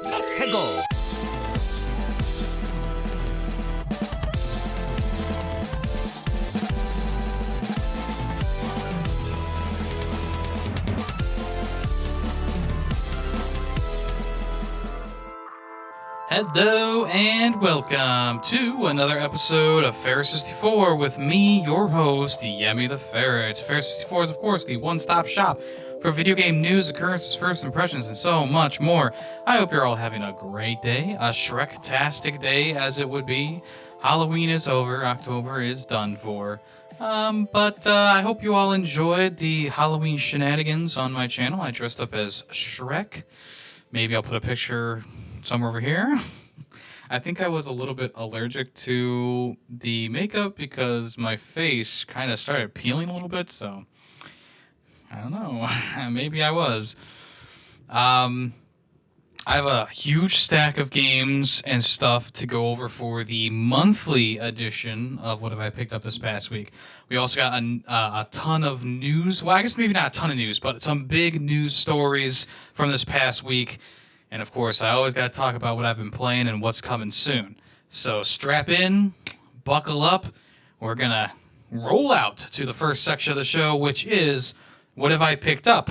Pickle. Hello and welcome to another episode of Ferret 64 with me, your host, Yemmy the Ferret. Ferret 64 is, of course, the one-stop shop for video game news, occurrences, first impressions, and so much more. I hope you're all having a great day, a Shrek-tastic day as it would be. Halloween is over, October is done for. But I hope you all enjoyed the Halloween shenanigans on my channel. I dressed up as Shrek. Maybe I'll put a picture somewhere over here. I think I was a little bit allergic to the makeup because my face kind of started peeling a little bit, so I don't know. Maybe I was. I have a huge stack of games and stuff to go over for the monthly edition of What Have I Picked Up This Past Week. We also got a ton of news. Well, I guess maybe not a ton of news, but some big news stories from this past week. And of course, I always got to talk about what I've been playing and what's coming soon. So strap in, buckle up. We're going to roll out to the first section of the show, which is What Have I Picked Up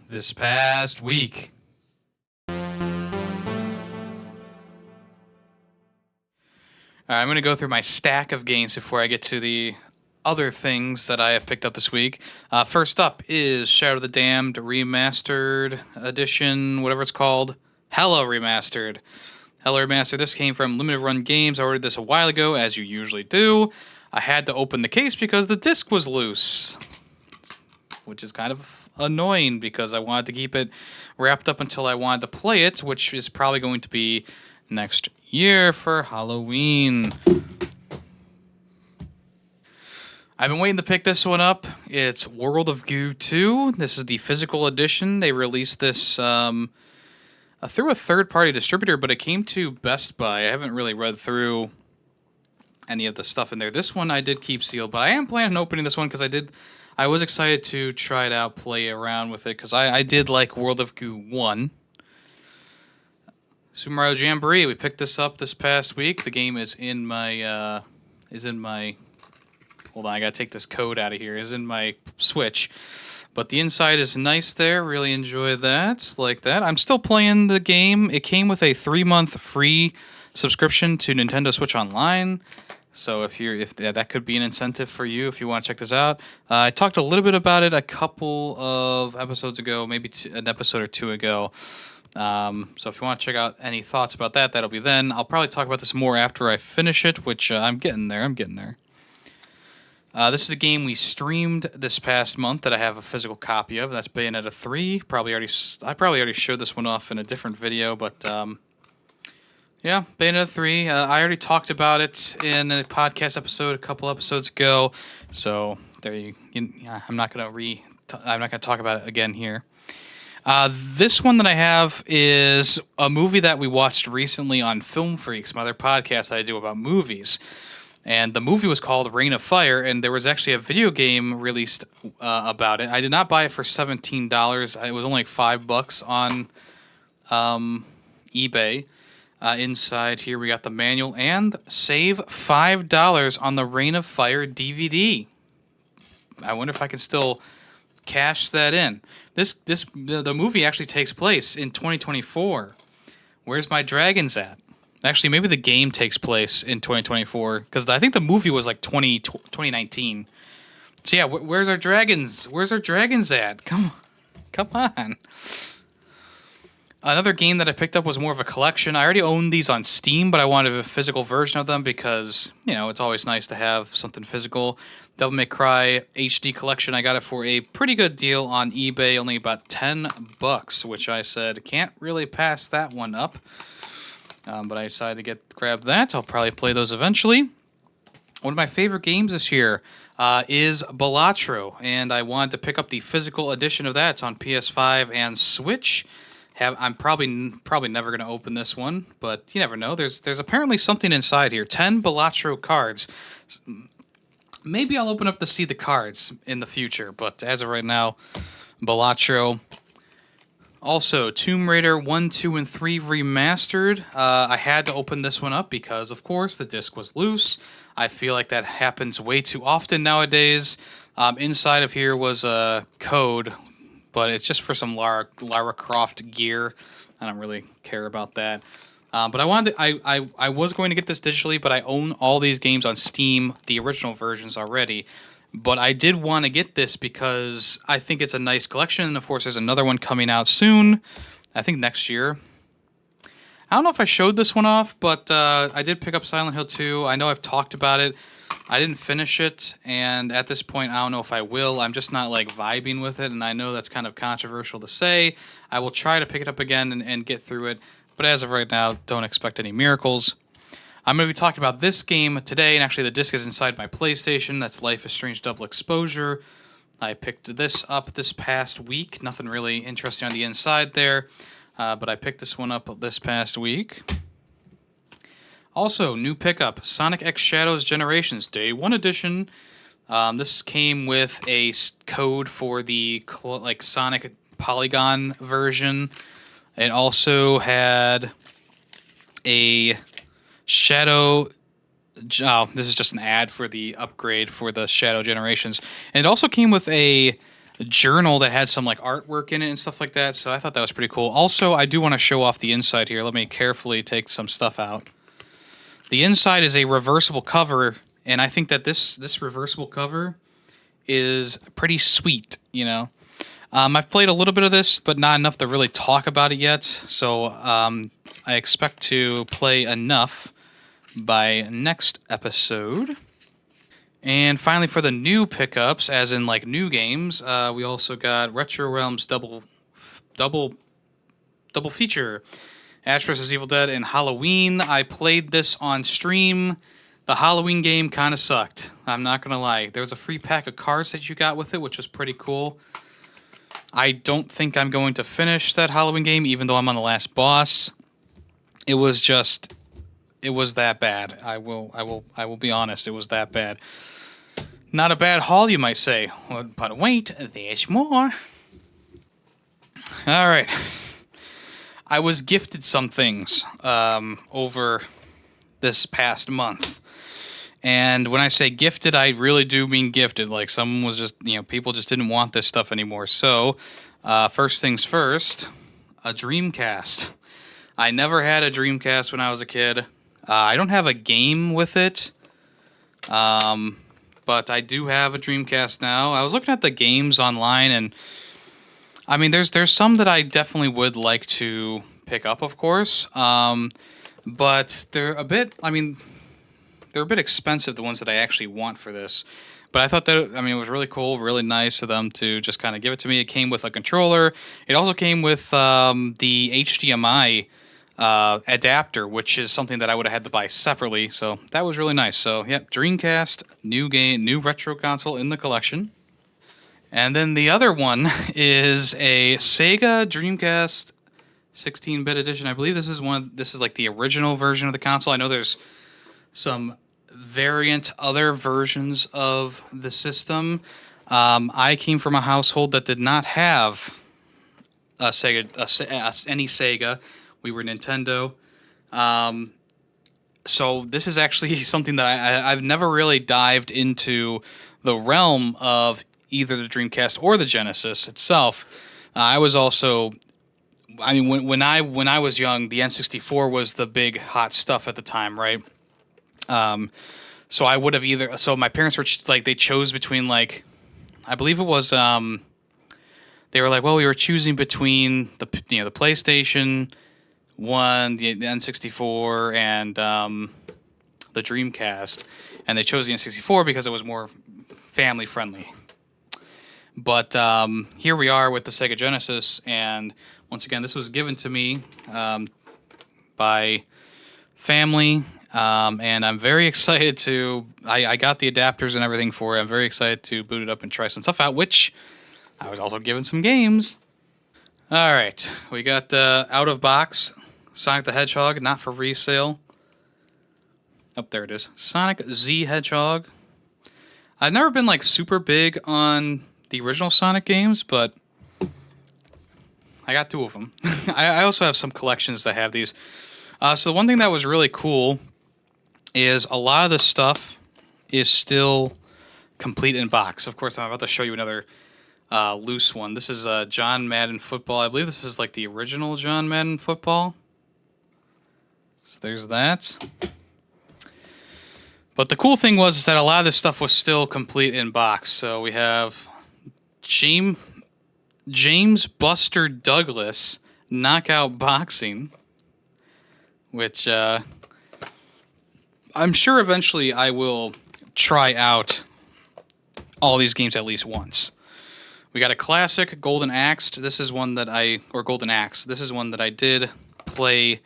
This Past Week? All right, I'm going to go through my stack of games before I get to the other things that I have picked up this week. First up is Shadow of the Damned Remastered Edition, whatever it's called. Hella Remastered. Hella Remastered. This came from Limited Run Games. I ordered this a while ago, as you usually do. I had to open the case because the disc was loose, which is kind of annoying because I wanted to keep it wrapped up until I wanted to play it, which is probably going to be next year for Halloween. I've been waiting to pick this one up. It's World of Goo 2. This is the physical edition. They released this through a third-party distributor, but it came to Best Buy. I haven't really read through any of the stuff in there. This one I did keep sealed, but I am planning on opening this one because I was excited to try it out, play around with it, because I did like World of Goo 1. Super Mario Jamboree, we picked this up this past week. The game is in my, hold on, I gotta take this code out of here, is in my Switch. But the inside is nice there. Really enjoy that. Like that. I'm still playing the game. It came with a 3-month free subscription to Nintendo Switch Online. So that could be an incentive for you if you want to check this out. I talked a little bit about it a couple of episodes ago, maybe an episode or two ago. So if you want to check out any thoughts about that, that'll be then. I'll probably talk about this more after I finish it, which I'm getting there. This is a game we streamed this past month that I have a physical copy of. That's Bayonetta 3. I probably already showed this one off in a different video, but yeah, Bayonetta 3. I already talked about it in a podcast episode a couple episodes ago, so I'm not gonna talk about it again here. This one that I have is a movie that we watched recently on Film Freaks, my other podcast that I do about movies. And the movie was called Reign of Fire, and there was actually a video game released about it. I did not buy it for $17. It was only like $5 on eBay. Inside here we got the manual and save $5 on the Reign of Fire DVD. I wonder if I can still cash that in. The movie actually takes place in 2024. Where's my dragons at? Actually, maybe the game takes place in 2024, because I think the movie was like 2019. So yeah, where's our dragons? Where's our dragons at? Come on. Another game that I picked up was more of a collection. I already owned these on Steam, but I wanted a physical version of them because, it's always nice to have something physical. Devil May Cry HD Collection, I got it for a pretty good deal on eBay, only about $10, which I said, can't really pass that one up. But I decided to grab that. I'll probably play those eventually. One of my favorite games this year is Balatro, and I wanted to pick up the physical edition of that. It's on PS5 and Switch. I'm probably never going to open this one, but you never know. There's apparently something inside here. 10 Balatro cards. Maybe I'll open up to see the cards in the future, but as of right now, Balatro. Also, Tomb Raider 1, 2, and 3 remastered. I had to open this one up because, of course, the disc was loose. I feel like that happens way too often nowadays. Inside of here was a code, but it's just for some Lara Croft gear. I don't really care about that. But I wanted to, I was going to get this digitally, but I own all these games on Steam, the original versions already. But I did want to get this because I think it's a nice collection. And of course, there's another one coming out soon. I think next year. I don't know if I showed this one off, but I did pick up Silent Hill 2. I know I've talked about it. I didn't finish it, and at this point, I don't know if I will. I'm just not, like, vibing with it, and I know that's kind of controversial to say. I will try to pick it up again and get through it, but as of right now, don't expect any miracles. I'm going to be talking about this game today, and actually the disc is inside my PlayStation. That's Life is Strange Double Exposure. I picked this up this past week. Nothing really interesting on the inside there, but I picked this one up this past week. Also, new pickup, Sonic X Shadows Generations Day 1 Edition. This came with a code for the Sonic Polygon version. It also had a Shadow... Oh, this is just an ad for the upgrade for the Shadow Generations. And it also came with a journal that had some like artwork in it and stuff like that, so I thought that was pretty cool. Also, I do want to show off the inside here. Let me carefully take some stuff out. The inside is a reversible cover, and I think that this reversible cover is pretty sweet, you know. I've played a little bit of this, but not enough to really talk about it yet, so I expect to play enough by next episode. And finally, for the new pickups, as in like new games, we also got Retro Realms double feature. Ash vs. Evil Dead and Halloween. I played this on stream. The Halloween game kind of sucked. I'm not going to lie. There was a free pack of cards that you got with it, which was pretty cool. I don't think I'm going to finish that Halloween game, even though I'm on the last boss. It was that bad. I will be honest. It was that bad. Not a bad haul, you might say. But wait, there's more. All right. I was gifted some things over this past month. And when I say gifted, I really do mean gifted. Like, someone was just, people just didn't want this stuff anymore. So, first things first, a Dreamcast. I never had a Dreamcast when I was a kid. I don't have a game with it. But I do have a Dreamcast now. I was looking at the games online, and I mean, there's some that I definitely would like to pick up, of course. But they're a bit expensive, the ones that I actually want for this. But I thought that, it was really cool, really nice of them to just kind of give it to me. It came with a controller. It also came with the HDMI adapter, which is something that I would have had to buy separately. So that was really nice. So, yep, Dreamcast, new game, new retro console in the collection. And then the other one is a Sega Dreamcast 16-bit edition. I believe this is like the original version of the console. I know there's some variant other versions of the system. I came from a household that did not have a Sega, any Sega. We were Nintendo. So this is actually something that I've never really dived into the realm of either the Dreamcast or the Genesis itself. I was also, when I was young, the N64 was the big hot stuff at the time, right? So I would have either. So my parents were they chose between I believe it was they were like, well, we were choosing between the PlayStation 1, the N64, and the Dreamcast, and they chose the N64 because it was more family friendly. But here we are with the Sega Genesis, and once again, this was given to me by family, and I'm very excited to... I got the adapters and everything for it. I'm very excited to boot it up and try some stuff out, which I was also given some games. All right, we got out-of-box Sonic the Hedgehog, not for resale. Oh, there it is. Sonic Z Hedgehog. I've never been super big on the original Sonic games, but I got 2 of them. I also have some collections that have these. So the one thing that was really cool is a lot of the stuff is still complete in box. Of course, I'm about to show you another loose one. This is John Madden Football. I believe this is like the original John Madden Football. So there's that. But the cool thing was that a lot of this stuff was still complete in box. So we have James Buster Douglas Knockout Boxing, which I'm sure eventually I will try out all these games at least once. We got a classic Golden Axe. This is one that Golden Axe. This is one that I did play.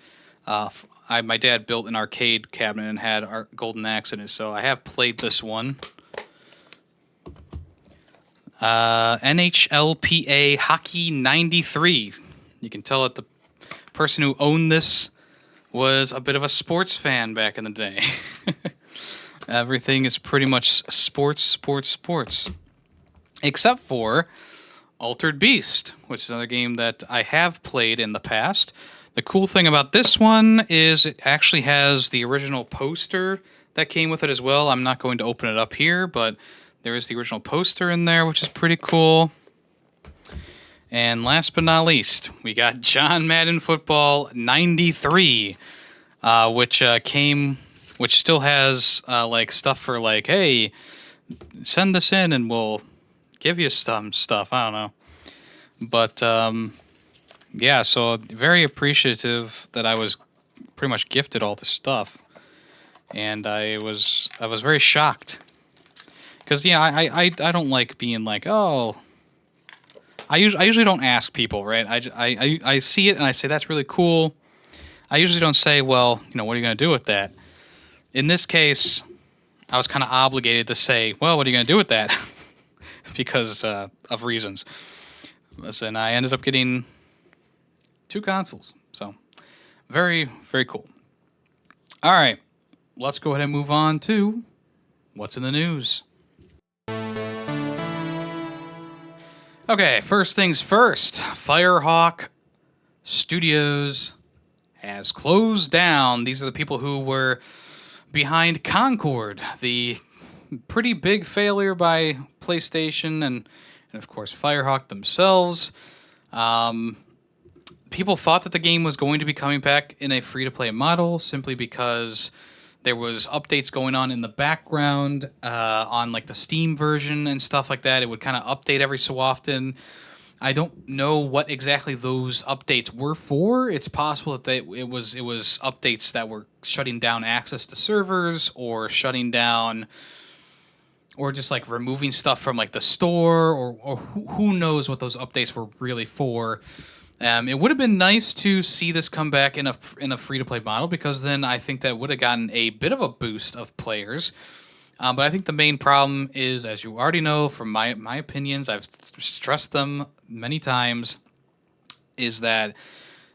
My dad built an arcade cabinet and had our Golden Axe in it, so I have played this one. NHLPA Hockey 93. You can tell that the person who owned this was a bit of a sports fan back in the day. Everything is pretty much sports. Except for Altered Beast, which is another game that I have played in the past. The cool thing about this one is it actually has the original poster that came with it as well. I'm not going to open it up here, but there is the original poster in there, which is pretty cool. And last but not least, we got John Madden Football 93, which still has like stuff for like, hey, send this in and we'll give you some stuff. I don't know, but yeah. So very appreciative that I was pretty much gifted all this stuff, and I was very shocked because yeah, I don't like being like, oh. I usually don't ask people, right? I see it and I say that's really cool. I usually don't say, well, you know, what are you going to do with that? In this case, I was kind of obligated to say, well, what are you going to do with that? Because of reasons. Listen, I ended up getting 2 consoles, so very, very cool. All right, let's go ahead and move on to what's in the news. Okay, first things first, Firewalk Studios has closed down. These are the people who were behind Concord, the pretty big failure by PlayStation and of course Firewalk themselves. People thought that the game was going to be coming back in a free-to-play model simply because there was updates going on in the background on like the Steam version and stuff like that. It would kind of update every so often. I don't know what exactly those updates were for. It's possible that it was updates that were shutting down access to servers or shutting down or just like removing stuff from like the store or who knows what those updates were really for. It would have been nice to see this come back in a free-to-play model because then I think that would have gotten a bit of a boost of players. But I think the main problem is, as you already know from my opinions, I've stressed them many times, is that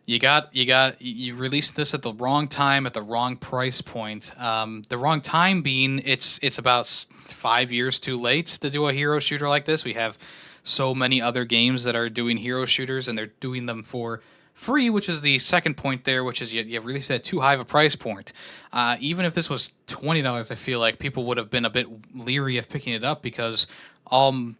you released this at the wrong time at the wrong price point. The wrong time being it's about 5 years too late to do a hero shooter like this. We have so many other games that are doing hero shooters and they're doing them for free, which is the second point there, which is you released it at too high of a price point. Even if this was $20, I feel like people would have been a bit leery of picking it up because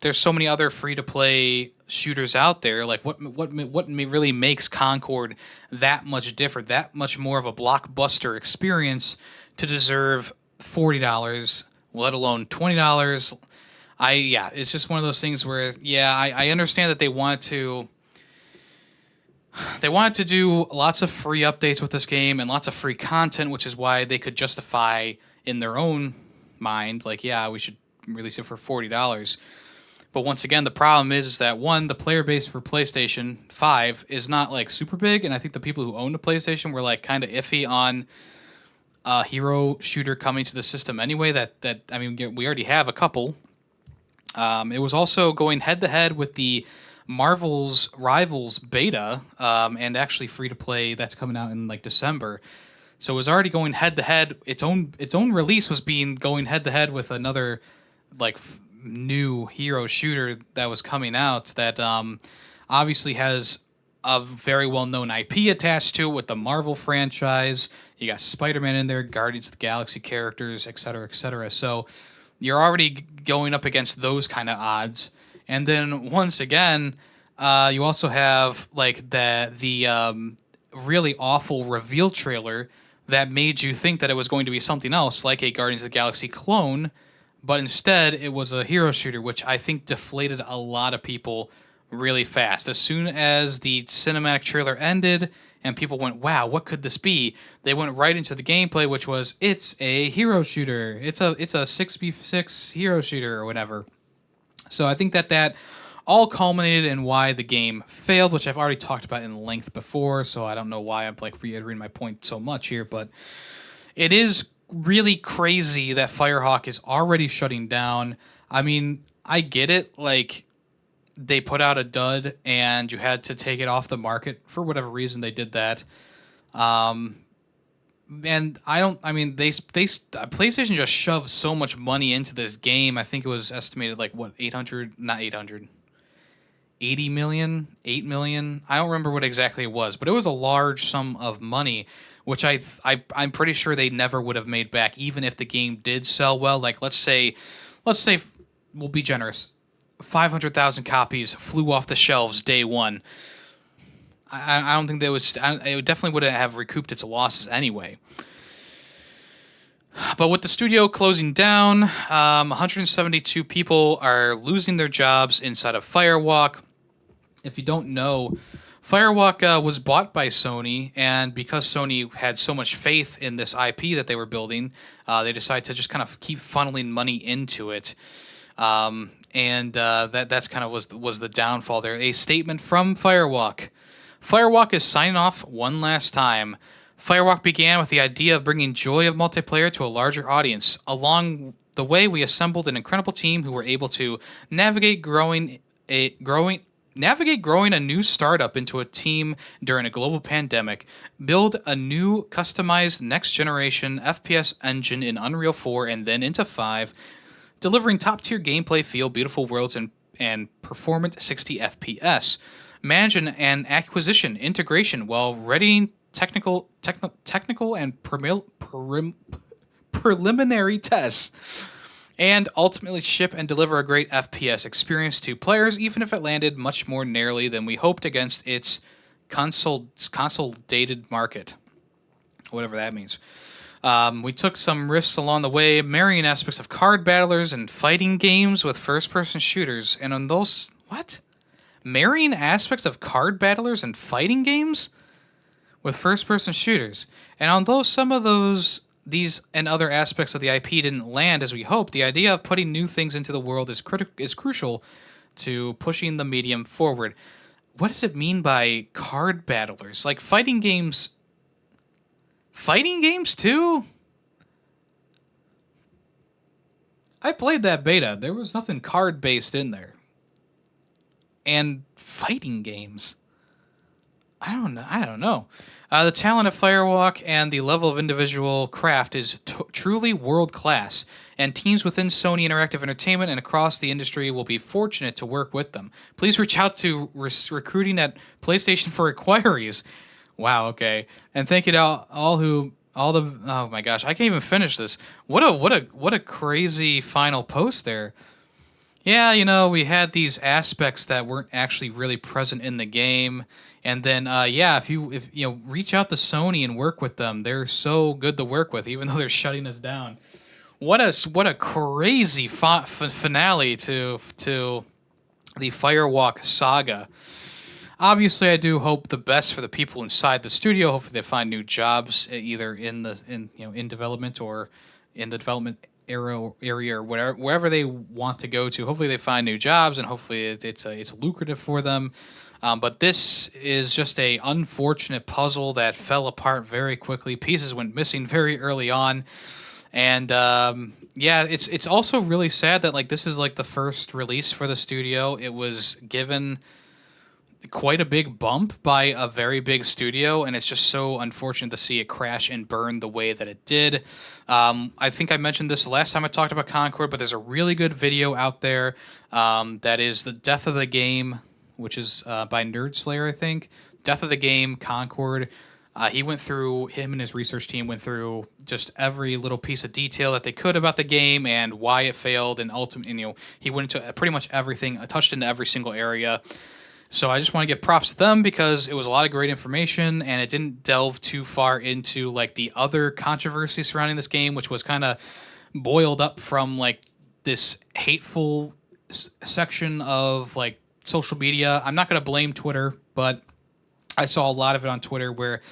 there's so many other free-to-play shooters out there. Like what really makes Concord that much different, that much more of a blockbuster experience to deserve $40, let alone $20. It's just one of those things where, I understand that they wanted to do lots of free updates with this game and lots of free content, which is why they could justify in their own mind, like, we should release it for $40. But once again, the problem is that, one, the player base for PlayStation 5 is not, like, super big, and I think the people who own the PlayStation were, like, kind of iffy on a hero shooter coming to the system anyway. We already have a couple. It was also going head-to-head with the Marvel's Rivals beta, and actually free-to-play that's coming out in, like, December. So it was already going head-to-head. Its own release was going head-to-head with another, like, new hero shooter that was coming out that obviously has a very well-known IP attached to it with the Marvel franchise. You got Spider-Man in there, Guardians of the Galaxy characters, et cetera, et cetera. So you're already going up against those kind of odds. And then once again, you also have like the really awful reveal trailer that made you think that it was going to be something else, like a Guardians of the Galaxy clone, but instead it was a hero shooter, which I think deflated a lot of people really fast. As soon as the cinematic trailer ended and people went, "Wow, what could this be?" They went right into the gameplay, which was it's a hero shooter. It's a 6v6 hero shooter or whatever. So I think that all culminated in why the game failed, which I've already talked about in length before, so I don't know why I'm like reiterating my point so much here, but it is really crazy that Firehawk is already shutting down. I mean, I get it, like they put out a dud and you had to take it off the market for whatever reason they did that. And PlayStation just shoved so much money into this game. I think it was estimated like what 800, not 800. 80 million, 8 million. I don't remember what exactly it was, but it was a large sum of money, which I'm pretty sure they never would have made back, even if the game did sell well. Like let's say, we'll be generous, 500,000 copies flew off the shelves day one. I don't think it definitely wouldn't have recouped its losses anyway. But with the studio closing down, 172 people are losing their jobs inside of Firewalk. If you don't know, Firewalk was bought by Sony, and because Sony had so much faith in this IP that they were building, they decided to just kind of keep funneling money into it. That's kind of was the downfall there. A statement from Firewalk. Firewalk is signing off one last time. Firewalk began with the idea of bringing joy of multiplayer to a larger audience. Along the way, we assembled an incredible team who were able to navigate growing a new startup into a team during a global pandemic, build a new customized next-generation FPS engine in Unreal 4 and then into 5, delivering top-tier gameplay feel, beautiful worlds, and performant 60 FPS. Manage an acquisition integration while readying technical and preliminary tests, and ultimately ship and deliver a great FPS experience to players, even if it landed much more narrowly than we hoped against its consolidated market, whatever that means. We took some risks along the way, marrying aspects of card battlers and fighting games with first-person shooters, and on those... What? Marrying aspects of card battlers and fighting games with first-person shooters. And although some of these and other aspects of the IP didn't land as we hoped, the idea of putting new things into the world is crucial to pushing the medium forward. What does it mean by card battlers? Like fighting games? Fighting games too? I played that beta. There was nothing card-based in there. And fighting games. I don't know. The talent of Firewalk and the level of individual craft is truly world-class, and teams within Sony Interactive Entertainment and across the industry will be fortunate to work with them. Please reach out to recruiting at PlayStation for inquiries. Wow, okay. And thank you to oh my gosh, I can't even finish this. What a crazy final post there. Yeah, we had these aspects that weren't actually really present in the game. And then, if you reach out to Sony and work with them, they're so good to work with, even though they're shutting us down. What a crazy finale to the Firewalk saga. Obviously, I do hope the best for the people inside the studio. Hopefully, they find new jobs, either in development or in the development area or wherever they want to go to. Hopefully, they find new jobs, and hopefully, it's lucrative for them. But this is just a unfortunate puzzle that fell apart very quickly. Pieces went missing very early on, and it's also really sad that this is the first release for the studio. It was given quite a big bump by a very big studio, and it's just so unfortunate to see it crash and burn the way that it did. I think I mentioned this the last time I talked about Concord, but there's a really good video out there that is the death of the game, which is by Nerd Slayer, I think. death of the game, Concord. Him and his research team went through just every little piece of detail that they could about the game and why it failed, and ultimately, he went into pretty much everything, touched into every single area. So I just want to give props to them because it was a lot of great information, and it didn't delve too far into like the other controversy surrounding this game, which was kind of boiled up from like this hateful section of like social media. I'm not going to blame Twitter, but I saw a lot of it on Twitter where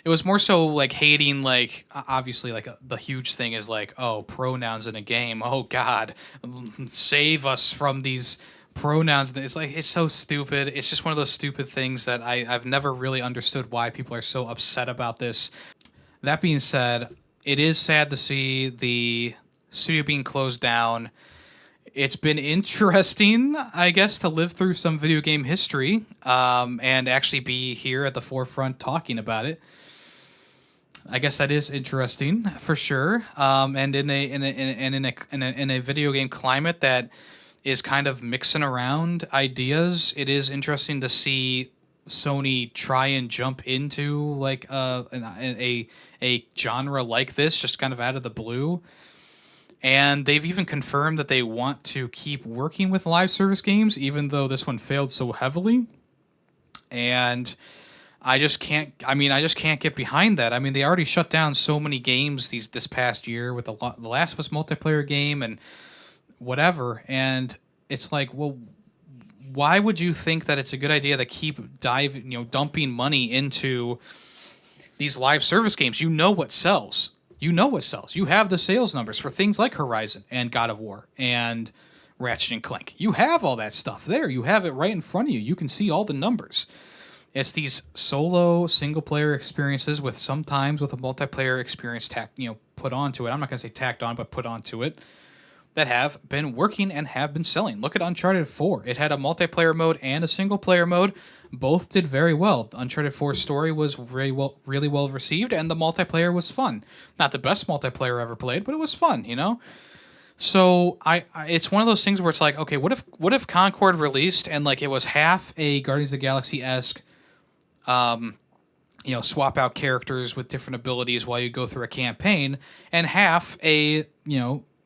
it was more so like hating, like obviously like the huge thing is like, oh, pronouns in a game. Oh God, save us from these pronouns. It's like, it's so stupid. It's just one of those stupid things that I've never really understood why people are so upset about this. That being said, it is sad to see the studio being closed down. It's been interesting, I guess, to live through some video game history, and actually be here at the forefront talking about it. I guess that is interesting for sure. And in a video game climate that is kind of mixing around ideas, it is interesting to see Sony try and jump into like a genre like this, just kind of out of the blue. And they've even confirmed that they want to keep working with live service games, even though this one failed so heavily. And I just can't get behind that. I mean, they already shut down so many games this past year with the Last of Us multiplayer game and whatever. And it's like, well, why would you think that it's a good idea to keep dumping money into these live service games? You know what sells. You have the sales numbers for things like Horizon and God of War and Ratchet and Clank. You have all that stuff there. You have it right in front of you. You can see all the numbers. It's these solo single-player experiences with sometimes with a multiplayer experience put onto it. I'm not going to say tacked on, but put onto it, that have been working and have been selling. Look at Uncharted 4. It had a multiplayer mode and a single-player mode. Both did very well. Uncharted 4's story was really well received, and the multiplayer was fun. Not the best multiplayer ever played, but it was fun, So it's one of those things where it's like, okay, what if Concord released and like it was half a Guardians of the Galaxy-esque, swap out characters with different abilities while you go through a campaign, and half a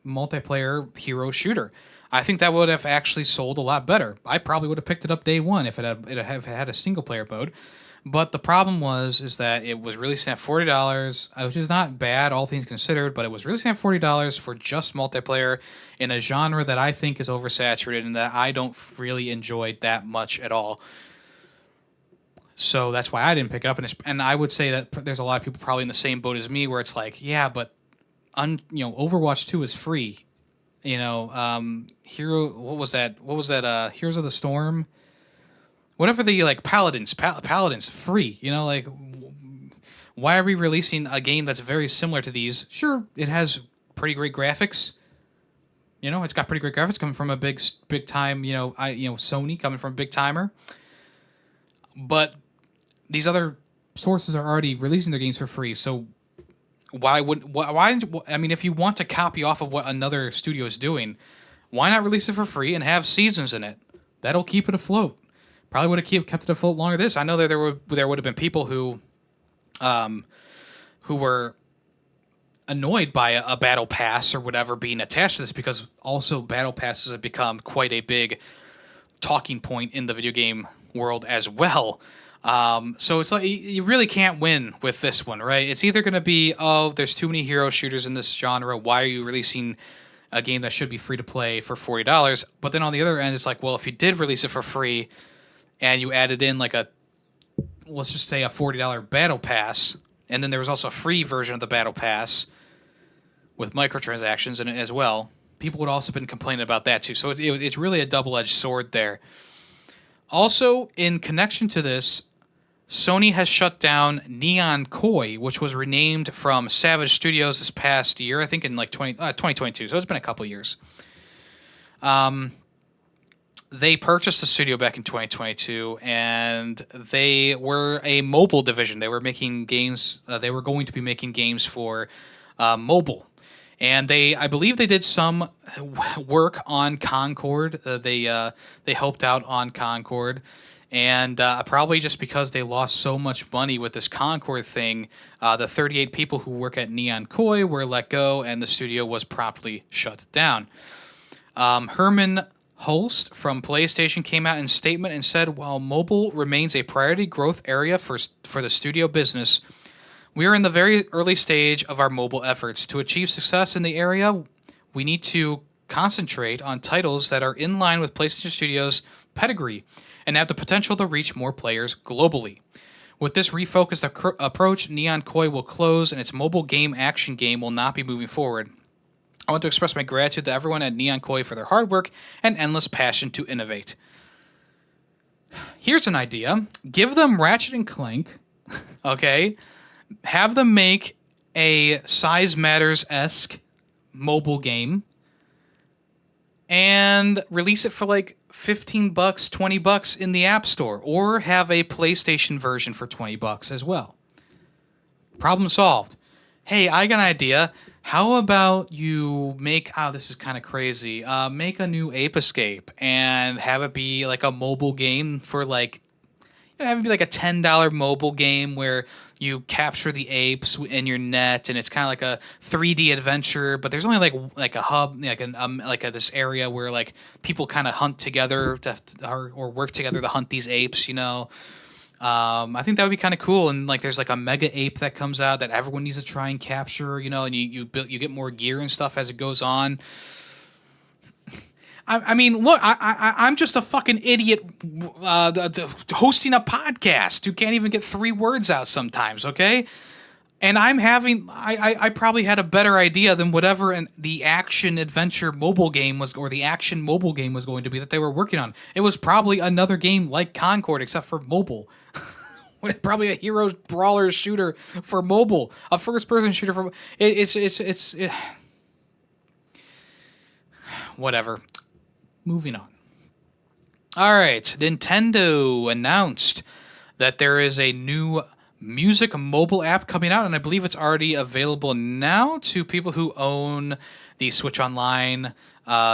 multiplayer hero shooter. I think that would have actually sold a lot better. I probably would have picked it up day one if it had a single player mode. But the problem is that it was released at $40, which is not bad, all things considered, but it was released at $40 for just multiplayer in a genre that I think is oversaturated and that I don't really enjoy that much at all. So that's why I didn't pick it up. And I would say that there's a lot of people probably in the same boat as me where it's like, yeah, but Overwatch 2 is free. What was that? Heroes of the Storm. Whatever the Paladins free. Why are we releasing a game that's very similar to these? Sure, it has pretty great graphics. It's got pretty great graphics coming from a big time. Sony coming from a big timer. But these other sources are already releasing their games for free. So why, if you want to copy off of what another studio is doing, why not release it for free and have seasons in it? That'll keep it afloat. Probably would have kept it afloat longer than this. I know that there would have been people who were annoyed by a battle pass or whatever being attached to this, because also battle passes have become quite a big talking point in the video game world as well. So it's like you really can't win with this one, right? It's either going to be, oh, there's too many hero shooters in this genre. Why are you releasing a game that should be free to play for $40? But then on the other end, it's like, well, if you did release it for free and you added in let's just say a $40 battle pass, and then there was also a free version of the battle pass with microtransactions in it as well, people would also been complaining about that too. So it's really a double-edged sword there. Also, in connection to this, Sony has shut down Neon Koi, which was renamed from Savage Studios this past year, I think in 2022, so it's been a couple years. They purchased the studio back in 2022, and they were a mobile division. They were making games. They were going to be making games for mobile. And I believe they did some work on Concord. They helped out on Concord, And probably just because they lost so much money with this Concord thing, the 38 people who work at Neon Koi were let go, and the studio was promptly shut down. Herman Holst from PlayStation came out in a statement and said, while mobile remains a priority growth area for the studio business, we are in the very early stage of our mobile efforts. To achieve success in the area, we need to concentrate on titles that are in line with PlayStation Studios' pedigree and have the potential to reach more players globally. With this refocused approach, Neon Koi will close and its mobile game action game will not be moving forward. I want to express my gratitude to everyone at Neon Koi for their hard work and endless passion to innovate. Here's an idea. Give them Ratchet and Clank, okay? Have them make a Size Matters-esque mobile game and release it for like $15, $20 in the App Store, or have a PlayStation version for $20 as well. Problem solved. Hey, I got an idea. How about you make, this is kind of crazy, make a new Ape Escape and have it be like a mobile game for like, have it be like a $10 mobile game where you capture the apes in your net, and it's kind of like a 3D adventure, but there's only like a hub, like this area where like people kind of hunt together or work together to hunt these apes, you know. I think that would be kind of cool, and like there's like a mega ape that comes out that everyone needs to try and capture, you know, and you get more gear and stuff as it goes on. I mean, look, I'm just a fucking idiot hosting a podcast who can't even get 3 words out sometimes, okay? And I probably had a better idea than whatever the action adventure mobile game was, or the action mobile game was going to be that they were working on. It was probably another game like Concord, except for mobile. With probably a hero brawler shooter for mobile, a first-person shooter for it's whatever. Moving on. All right, Nintendo announced that there is a new music mobile app coming out, and I believe it's already available now to people who own the Switch Online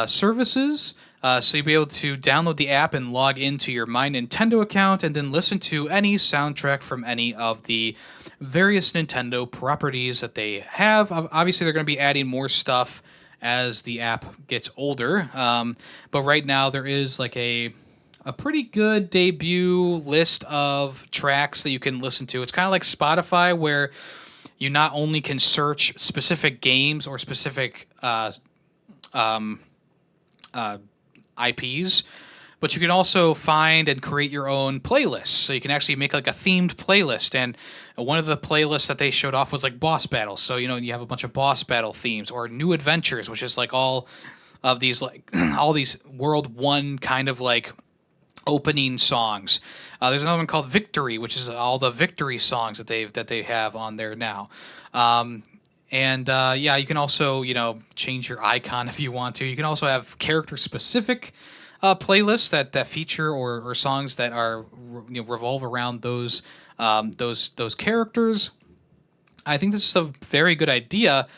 services. So you'll be able to download the app and log into your My Nintendo account and then listen to any soundtrack from any of the various Nintendo properties that they have. Obviously, they're going to be adding more stuff as the app gets older. But right now there is like a pretty good debut list of tracks that you can listen to. It's kind of like Spotify, where you not only can search specific games or specific IPs, but you can also find and create your own playlists. So you can actually make like a themed playlist. And one of the playlists that they showed off was like boss battles. So, you know, you have a bunch of boss battle themes, or new adventures, which is like all of these, like all these World 1 kind of like opening songs. There's another one called Victory, which is all the victory songs that they have on there now. Yeah, you can also, you know, change your icon if you want to. You can also have character specific playlists that feature or songs that are, you know, revolve around those characters. I think this is a very good idea,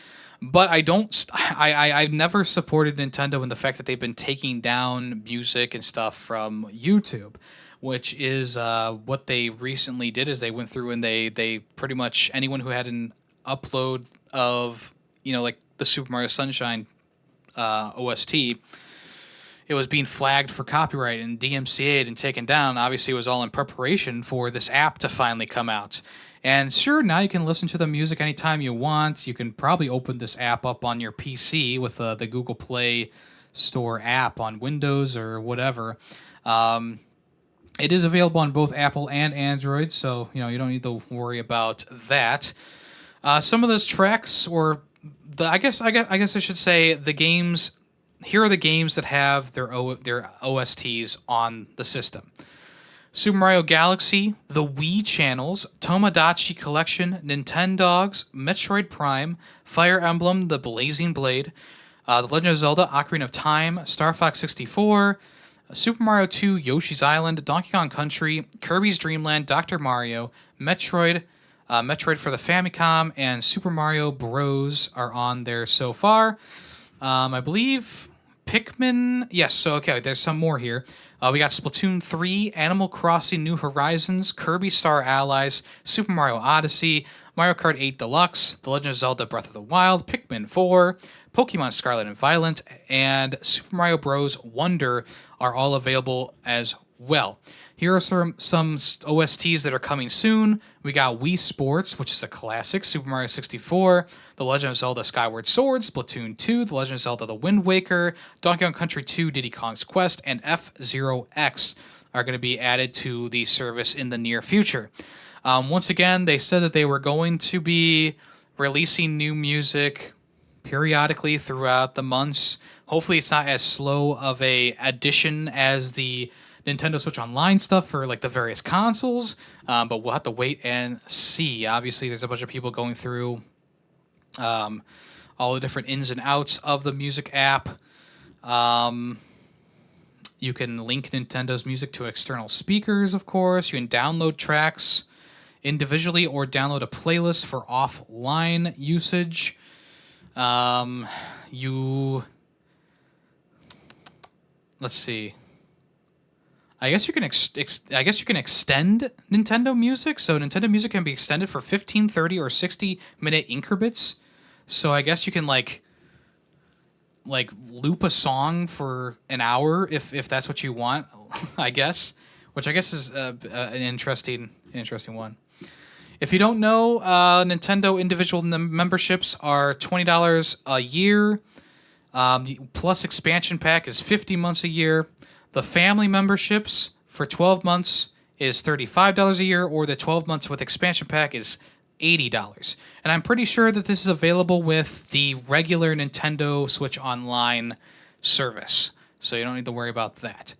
but I've never supported Nintendo in the fact that they've been taking down music and stuff from YouTube, which is what they recently did. Is they went through and they pretty much anyone who had an upload of, you know, like the Super Mario Sunshine OST, it was being flagged for copyright and DMCA'd and taken down. Obviously, it was all in preparation for this app to finally come out. And sure, now you can listen to the music anytime you want. You can probably open this app up on your PC with the Google Play Store app on Windows or whatever. It is available on both Apple and Android, so you know you don't need to worry about that. Some of those tracks, or I guess I should say the games. Here are the games that have their OSTs on the system: Super Mario Galaxy, the Wii channels, Tomodachi Collection, Nintendogs, Metroid Prime, Fire Emblem: The Blazing Blade, The Legend of Zelda: Ocarina of Time, Star Fox 64, Super Mario 2, Yoshi's Island, Donkey Kong Country, Kirby's Dream Land, Dr. Mario, Metroid for the Famicom, and Super Mario Bros. Are on there so far. I believe Pikmin. Yes, so okay, there's some more here. We got Splatoon 3, Animal Crossing New Horizons, Kirby Star Allies, Super Mario Odyssey, Mario Kart 8 Deluxe, The Legend of Zelda Breath of the Wild, Pikmin 4, Pokemon Scarlet and Violet, and Super Mario Bros. Wonder are all available as well. Here are some OSTs that are coming soon. We got Wii Sports, which is a classic, Super Mario 64, The Legend of Zelda Skyward Sword, Splatoon 2, The Legend of Zelda The Wind Waker, Donkey Kong Country 2, Diddy Kong's Quest, and F-Zero X are going to be added to the service in the near future. Once again, they said that they were going to be releasing new music periodically throughout the months. Hopefully it's not as slow of a addition as the Nintendo Switch Online stuff for like the various consoles, but we'll have to wait and see. Obviously, there's a bunch of people going through all the different ins and outs of the music app. You can link Nintendo's music to external speakers, of course. You can download tracks individually or download a playlist for offline usage. Let's see. I guess you can extend Nintendo Music. So Nintendo Music can be extended for 15, 30, or 60-minute increments. So I guess you can like loop a song for an hour if that's what you want. I guess, which I guess is an interesting one. If you don't know, Nintendo individual memberships are $20 a year. The Plus expansion pack is 50 months a year. The family memberships for 12 months is $35 a year, or the 12 months with expansion pack is $80. And I'm pretty sure that this is available with the regular Nintendo Switch Online service, so you don't need to worry about that.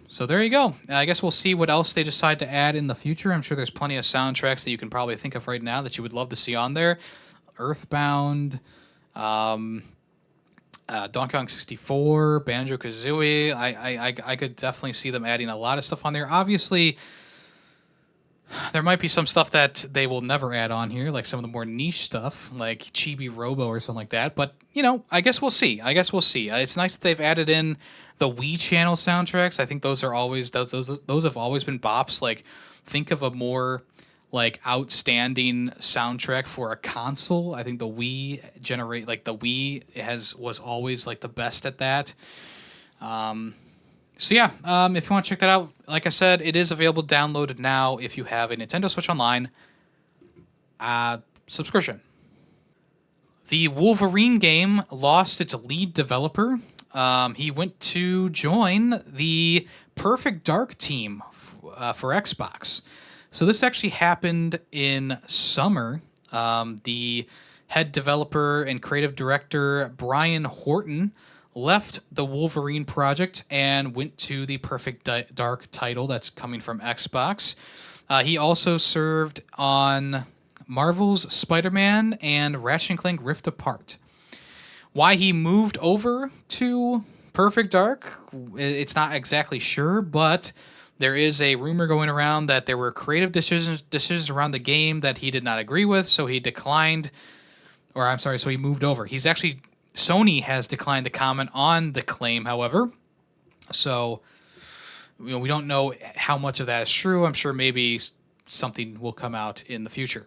So there you go. I guess we'll see what else they decide to add in the future. I'm sure there's plenty of soundtracks that you can probably think of right now that you would love to see on there. Earthbound, Donkey Kong 64, Banjo-Kazooie. I could definitely see them adding a lot of stuff on there. Obviously, there might be some stuff that they will never add on here, like some of the more niche stuff, like Chibi Robo or something like that. But, I guess we'll see. It's nice that they've added in the Wii Channel soundtracks. I think those are always those have always been bops. Like, think of a more outstanding soundtrack for a console. I think the Wii was always the best at that. So yeah, if you want to check that out, like I said, it is available downloaded now if you have a Nintendo Switch Online subscription. The Wolverine game lost its lead developer. He went to join the Perfect Dark team for Xbox. So this actually happened in summer. The head developer and creative director, Brian Horton, left the Wolverine project and went to the Perfect Dark title that's coming from Xbox. He also served on Marvel's Spider-Man and Ratchet & Clank Rift Apart. Why he moved over to Perfect Dark, it's not exactly sure, but there is a rumor going around that there were creative decisions around the game that he did not agree with, so he declined, so he moved over. Sony has declined to comment on the claim, however, so we don't know how much of that is true. I'm sure maybe something will come out in the future.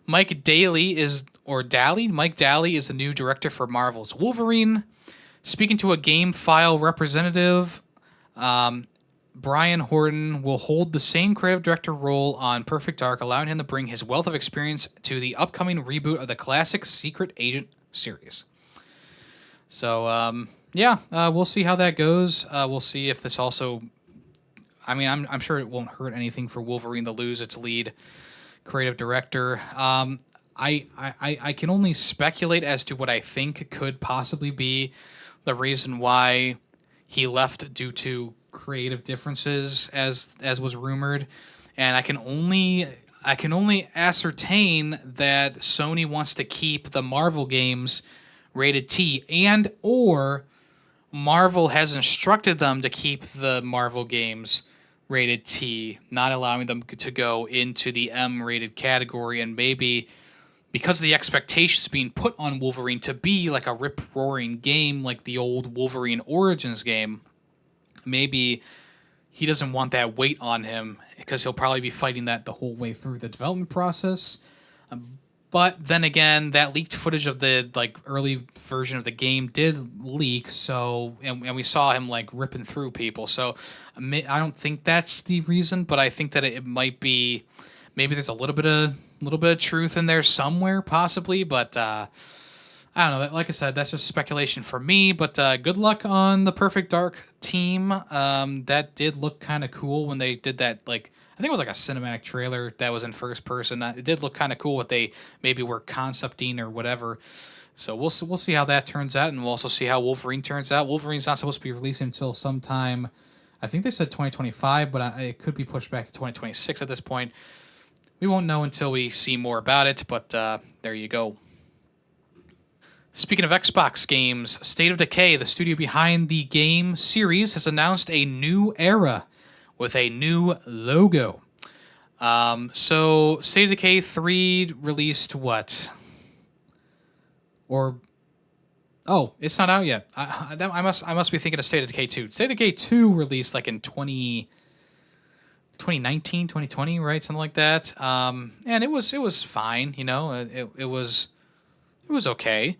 Mike Daly is the new director for Marvel's Wolverine. Speaking to a Game File representative, Brian Horton will hold the same creative director role on Perfect Dark, allowing him to bring his wealth of experience to the upcoming reboot of the classic Secret Agent series. So, we'll see how that goes. We'll see if this also... I'm sure it won't hurt anything for Wolverine to lose its lead creative director. I can only speculate as to what I think could possibly be the reason why he left due to creative differences, as was rumored, and I can only ascertain that Sony wants to keep the Marvel games rated T, and or Marvel has instructed them to keep the Marvel games rated T, not allowing them to go into the M-rated category, and maybe because of the expectations being put on Wolverine to be like a rip-roaring game like the old Wolverine Origins game, maybe he doesn't want that weight on him because he'll probably be fighting that the whole way through the development process. But then again, that leaked footage of the early version of the game did leak, so and we saw him ripping through people. So I don't think that's the reason, but I think that it might be. Maybe there's a little bit of truth in there somewhere, possibly. But I don't know. Like I said, that's just speculation for me. But good luck on the Perfect Dark team. That did look kind of cool when they did that. I think it was a cinematic trailer that was in first person. It did look kind of cool what they maybe were concepting or whatever. So we'll see how that turns out, and we'll also see how Wolverine turns out. Wolverine's not supposed to be released until sometime. I think they said 2025, but it could be pushed back to 2026 at this point. We won't know until we see more about it, but there you go. Speaking of Xbox games, State of Decay, the studio behind the game series, has announced a new era with a new logo. So State of Decay 3 released what? Oh, it's not out yet. I must be thinking of State of Decay 2. State of Decay 2 released in 2019, 2020, right? Something like that. And it was fine, it was okay.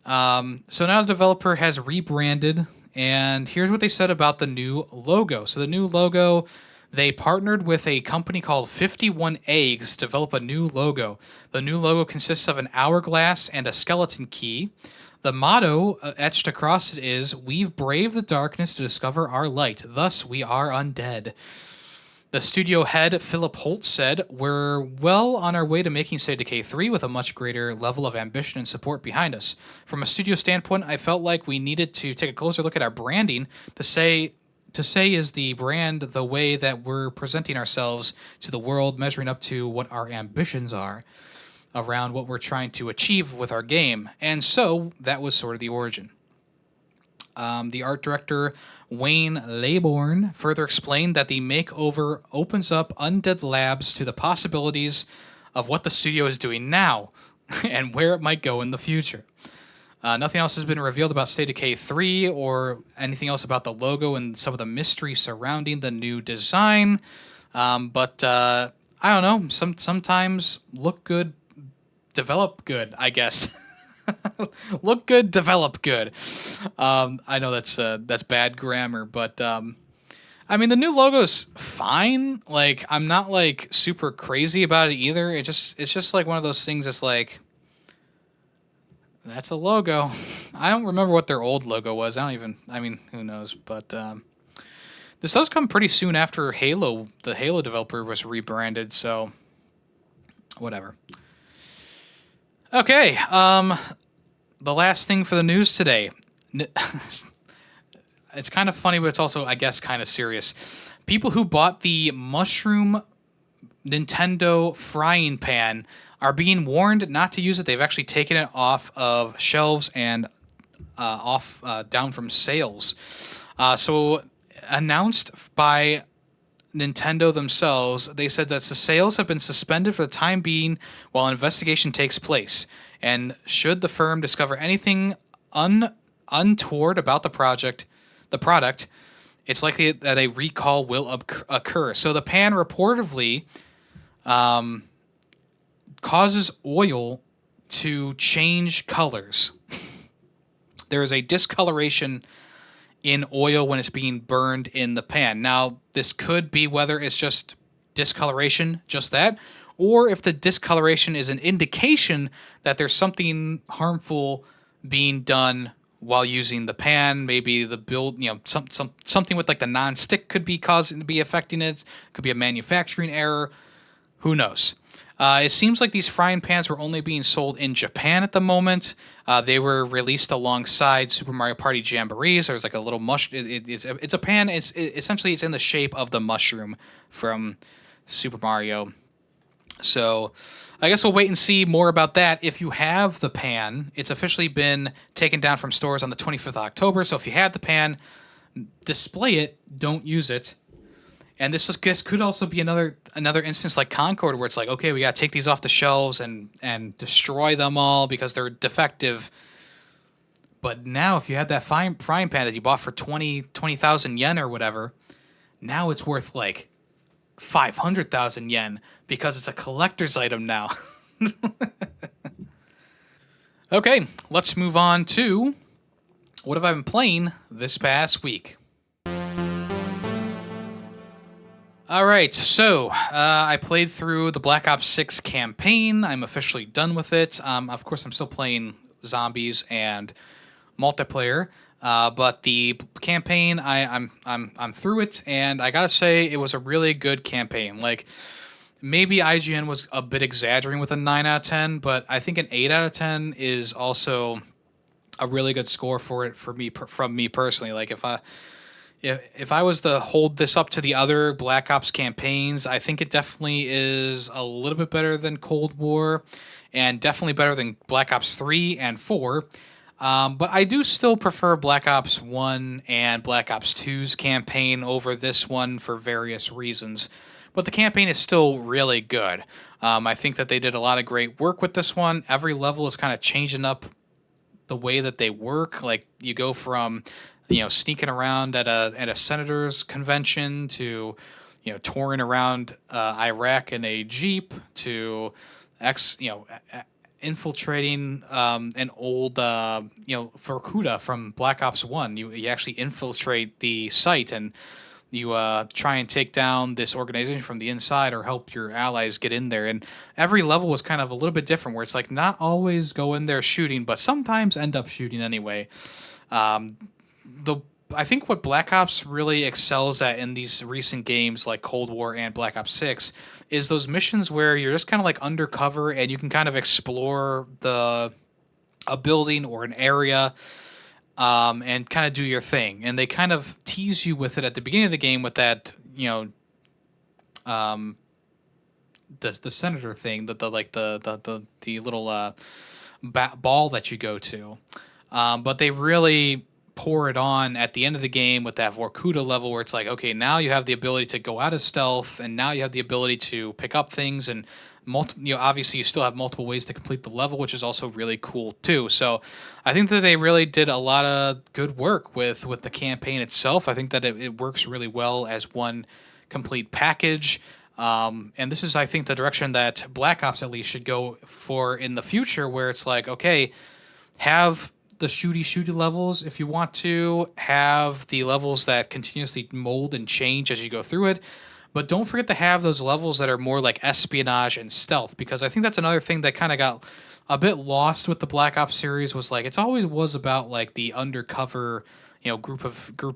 So now the developer has rebranded, and here's what they said about the new logo. So the new logo, they partnered with a company called 51 Eggs to develop a new logo. The new logo consists of an hourglass and a skeleton key. The motto etched across it is, "We've braved the darkness to discover our light, thus we are undead." The studio head, Philip Holt, said, "We're well on our way to making State of Decay 3 with a much greater level of ambition and support behind us. From a studio standpoint, I felt like we needed to take a closer look at our branding to say is the brand the way that we're presenting ourselves to the world, measuring up to what our ambitions are around what we're trying to achieve with our game." And so that was sort of the origin. The art director, Wayne Laybourne, further explained that the makeover opens up Undead Labs to the possibilities of what the studio is doing now and where it might go in the future. Nothing else has been revealed about State of Decay 3 or anything else about the logo and some of the mystery surrounding the new design. But I don't know. Sometimes look good, develop good, I guess. Look good, develop good. I know that's bad grammar, but I mean the new logo's fine. I'm not super crazy about it either. It's just one of those things that's that's a logo. I don't remember what their old logo was. I mean, who knows? But this does come pretty soon after Halo. The Halo developer was rebranded, so whatever. Okay, the last thing for the news today. It's kind of funny, but it's also, I guess, kind of serious. People who bought the Mushroom Nintendo frying pan are being warned not to use it. They've actually taken it off of shelves and down from sales. So announced by Nintendo themselves, they said that the sales have been suspended for the time being while investigation takes place. And should the firm discover anything untoward about the product, it's likely that a recall will occur. So the pan reportedly causes oil to change colors. There is a discoloration in oil when it's being burned in the pan. Now, this could be whether it's just discoloration, just that, or if the discoloration is an indication that there's something harmful being done while using the pan. Maybe the build, something with the non-stick could be affecting it. Could be a manufacturing error. Who knows? It seems like these frying pans were only being sold in Japan at the moment. They were released alongside Super Mario Party Jamborees. There's a little it's a pan. Essentially it's in the shape of the mushroom from Super Mario. So I guess we'll wait and see more about that. If you have the pan, it's officially been taken down from stores on the 25th of October. So if you had the pan, display it, don't use it. And this could also be another instance like Concord, where it's okay, we got to take these off the shelves and destroy them all because they're defective. But now, if you had that frying pan that you bought for 20,000 yen or whatever, now it's worth like 500,000 yen because it's a collector's item now. Okay, let's move on to what have I been playing this past week. Alright, so I played through the Black Ops 6 campaign. I'm officially done with it. Of course, I'm still playing zombies and multiplayer, but the campaign, I'm through it, and I gotta say, it was a really good campaign. Like, maybe IGN was a bit exaggerating with a 9 out of 10, but I think an 8 out of 10 is also a really good score for it from me personally. Like, if I was to hold this up to the other Black Ops campaigns, I think it definitely is a little bit better than Cold War, and definitely better than Black Ops 3 and 4. But I do still prefer Black Ops 1 and Black Ops 2's campaign over this one for various reasons. But the campaign is still really good. I think that they did a lot of great work with this one. Every level is kind of changing up the way that they work. Like, you go from, sneaking around at a senator's convention to, touring around Iraq in a Jeep to infiltrating an old, Vorkuta from Black Ops 1. You actually infiltrate the site and you try and take down this organization from the inside or help your allies get in there. And every level was kind of a little bit different, where it's like not always go in there shooting, but sometimes end up shooting anyway. I think what Black Ops really excels at in these recent games like Cold War and Black Ops 6 is those missions where you're just kind of like undercover and you can kind of explore a building or an area, and kind of do your thing. And they kind of tease you with it at the beginning of the game with that, the senator thing, the little ball that you go to. But they really pour it on at the end of the game with that Vorkuta level where it's like, okay, now you have the ability to go out of stealth, and now you have the ability to pick up things, and obviously you still have multiple ways to complete the level, which is also really cool too. So I think that they really did a lot of good work with the campaign itself. I think that it works really well as one complete package. And this is, I think, the direction that Black Ops at least should go for in the future, where it's like, okay, have the shooty levels if you want to, have the levels that continuously mold and change as you go through it, but don't forget to have those levels that are more like espionage and stealth, because I think that's another thing that kind of got a bit lost with the Black Ops series. Was like, it's always was about like the undercover, group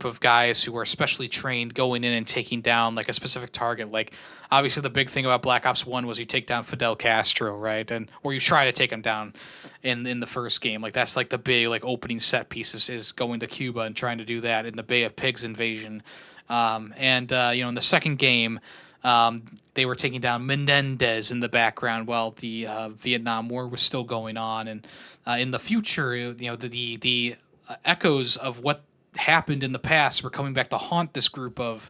of guys who are specially trained going in and taking down like a specific target. Like, obviously the big thing about Black Ops 1 was you take down Fidel Castro, right? Or you try to take him down in the first game. Like, that's like the big like opening set pieces, is going to Cuba and trying to do that in the Bay of Pigs invasion. In the second game, they were taking down Menendez in the background while the Vietnam War was still going on. And in the future, the echoes of what happened in the past were coming back to haunt this group of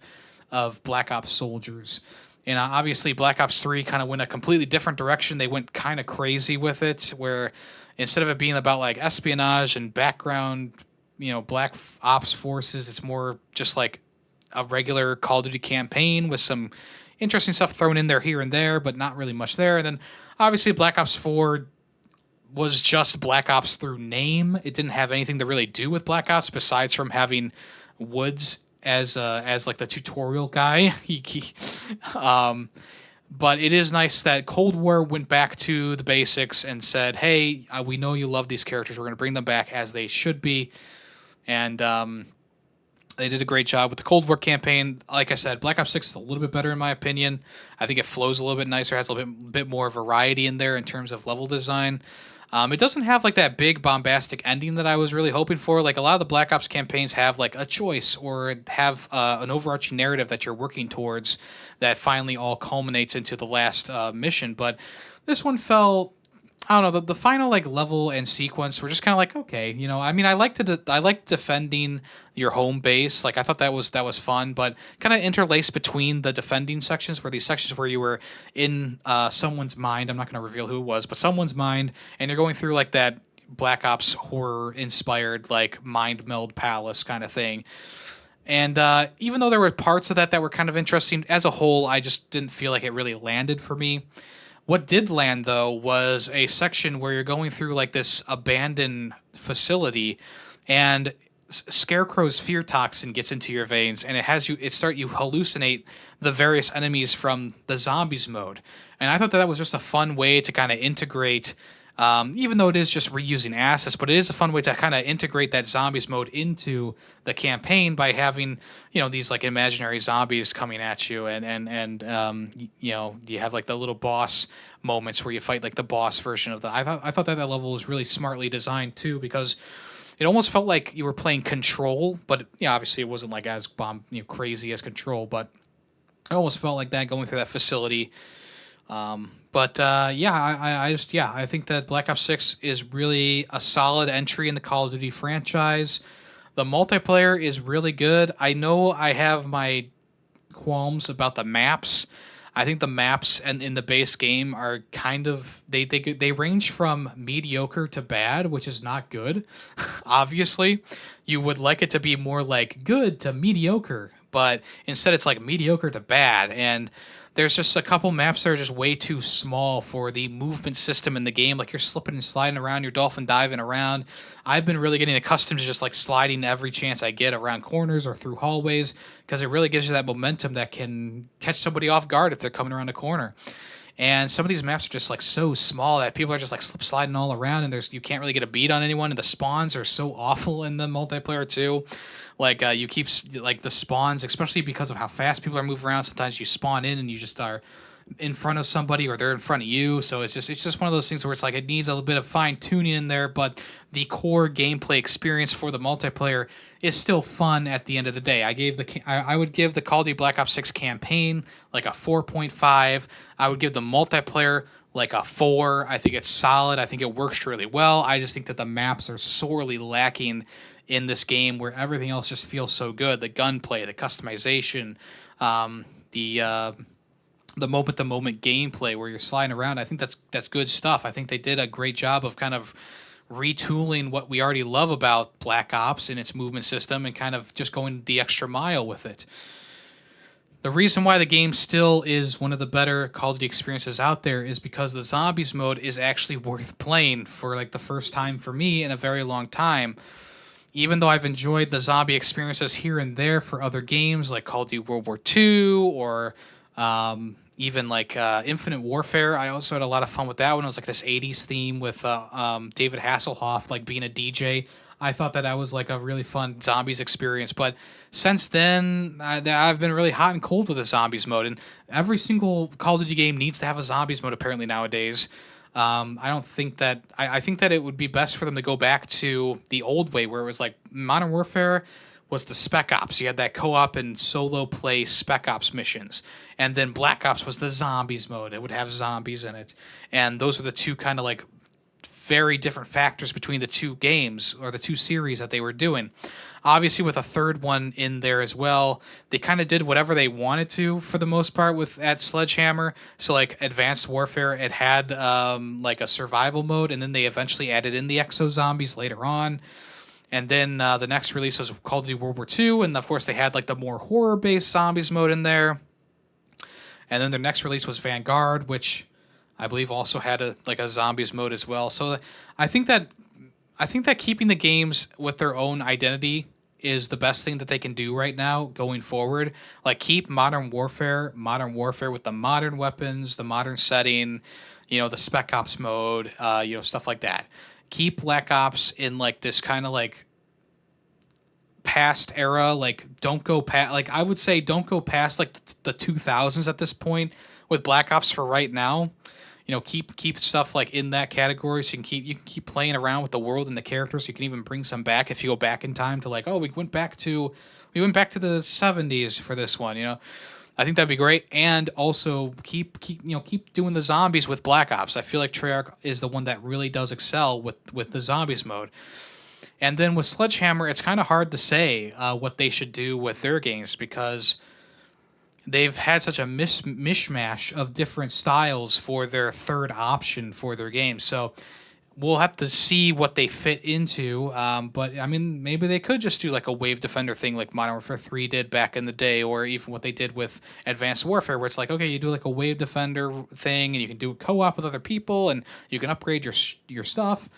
Black Ops soldiers. And obviously Black Ops 3 kind of went a completely different direction. They went kind of crazy with it, where instead of it being about like espionage and background, Black Ops forces, it's more just like a regular Call of Duty campaign with some interesting stuff thrown in there here and there, but not really much there. And then obviously Black Ops 4 was just Black Ops through name. It didn't have anything to really do with Black Ops besides from having Woods as like the tutorial guy. But it is nice that Cold War went back to the basics and said, hey, we know you love these characters. We're going to bring them back as they should be. And they did a great job with the Cold War campaign. Like I said, Black Ops 6 is a little bit better in my opinion. I think it flows a little bit nicer, has a little bit more variety in there in terms of level design. It doesn't have like that big bombastic ending that I was really hoping for. Like, a lot of the Black Ops campaigns have like a choice or have an overarching narrative that you're working towards that finally all culminates into the last mission. But this one felt, I don't know, the final like level and sequence were just kind of like, okay, I mean, I like defending your home base. Like, I thought that was fun, but kind of interlaced between the defending sections, where these sections where you were in someone's mind. I'm not going to reveal who it was, but someone's mind, and you're going through like that Black Ops horror inspired like mind meld palace kind of thing. And even though there were parts of that were kind of interesting, as a whole, I just didn't feel like it really landed for me. What did land though was a section where you're going through like this abandoned facility, and Scarecrow's fear toxin gets into your veins, and you hallucinate the various enemies from the zombies mode. And I thought that was just a fun way to kind of integrate, even though it is just reusing assets, but it is a fun way to kind of integrate that zombies mode into the campaign by having, these like imaginary zombies coming at you, you have like the little boss moments where you fight like the boss version of the. I thought that level was really smartly designed too, because it almost felt like you were playing Control, but obviously it wasn't like as crazy as Control, but it almost felt like that going through that facility. I think that Black Ops 6 is really a solid entry in the Call of Duty franchise. The multiplayer is really good. I know I have my qualms about the maps. I think the maps and in the base game are kind of they range from mediocre to bad, which is not good. Obviously, you would like it to be more like good to mediocre, but instead it's like mediocre to bad. And there's just a couple maps that are just way too small for the movement system in the game. Like you're slipping and sliding around, you're dolphin diving around. I've been really getting accustomed to just like sliding every chance I get around corners or through hallways, because it really gives you that momentum that can catch somebody off guard if they're coming around a corner. And some of these maps are just like so small that people are just like slip sliding all around, and you can't really get a beat on anyone. And the spawns are so awful in the multiplayer too. Like you keep like the spawns, especially because of how fast people are moving around. Sometimes you spawn in and you just are in front of somebody, or they're in front of you. So it's just one of those things where it's like it needs a little bit of fine tuning in there, but the core gameplay experience for the multiplayer is still fun at the end of the day. I would give the Call of Duty Black Ops 6 campaign like a 4.5. I would give the multiplayer like a 4. I think it's solid. I think it works really well. I just think that the maps are sorely lacking in this game, where everything else just feels so good. The gunplay, the customization, the moment-to-moment gameplay where you're sliding around. I think that's good stuff. I think they did a great job of kind of retooling what we already love about Black Ops and its movement system, and kind of just going the extra mile with it. The reason why the game still is one of the better Call of Duty experiences out there is because the zombies mode is actually worth playing for like the first time for me in a very long time. Even though I've enjoyed the zombie experiences here and there for other games like Call of Duty World War II, or even like Infinite Warfare, I also had a lot of fun with that one. It was like this 80s theme with David Hasselhoff like being a DJ. I thought that was like a really fun zombies experience. But since then, I've been really hot and cold with the zombies mode. And every single Call of Duty game needs to have a zombies mode apparently nowadays. I think that it would be best for them to go back to the old way, where it was like Modern Warfare was the Spec Ops. You had that co-op and solo play Spec Ops missions. And then Black Ops was the zombies mode. It would have zombies in it. And those are the two kind of like very different factors between the two games, or the two series that they were doing. Obviously, with a third one in there as well, they kind of did whatever they wanted to for the most part at Sledgehammer. So like Advanced Warfare, it had like a survival mode, and then they eventually added in the exo zombies later on. And then the next release was Call of Duty World War II, and of course they had like the more horror-based zombies mode in there. And then their next release was Vanguard, which I believe also had a zombies mode as well. So I think that keeping the games with their own identity is the best thing that they can do right now going forward. Like keep Modern Warfare with the modern weapons, the modern setting, the Spec Ops mode, stuff like that. Keep Black Ops in like this kind of like past era. Like don't go past. Like I would say don't go past like the 2000s at this point with Black Ops for right now. Keep stuff like in that category, so you can keep playing around with the world and the characters. You can even bring some back if you go back in time to like, oh, we went back to the 70s for this one. I think that'd be great. And also keep doing the zombies with Black Ops. I feel like Treyarch is the one that really does excel with the zombies mode. And then with Sledgehammer, it's kind of hard to say what they should do with their games, because they've had such a mishmash of different styles for their third option for their games. So we'll have to see what they fit into. But I mean, maybe they could just do like a wave defender thing, like Modern Warfare 3 did back in the day, or even what they did with Advanced Warfare, where it's like, okay, you do like a wave defender thing, and you can do a co-op with other people, and you can upgrade your stuff.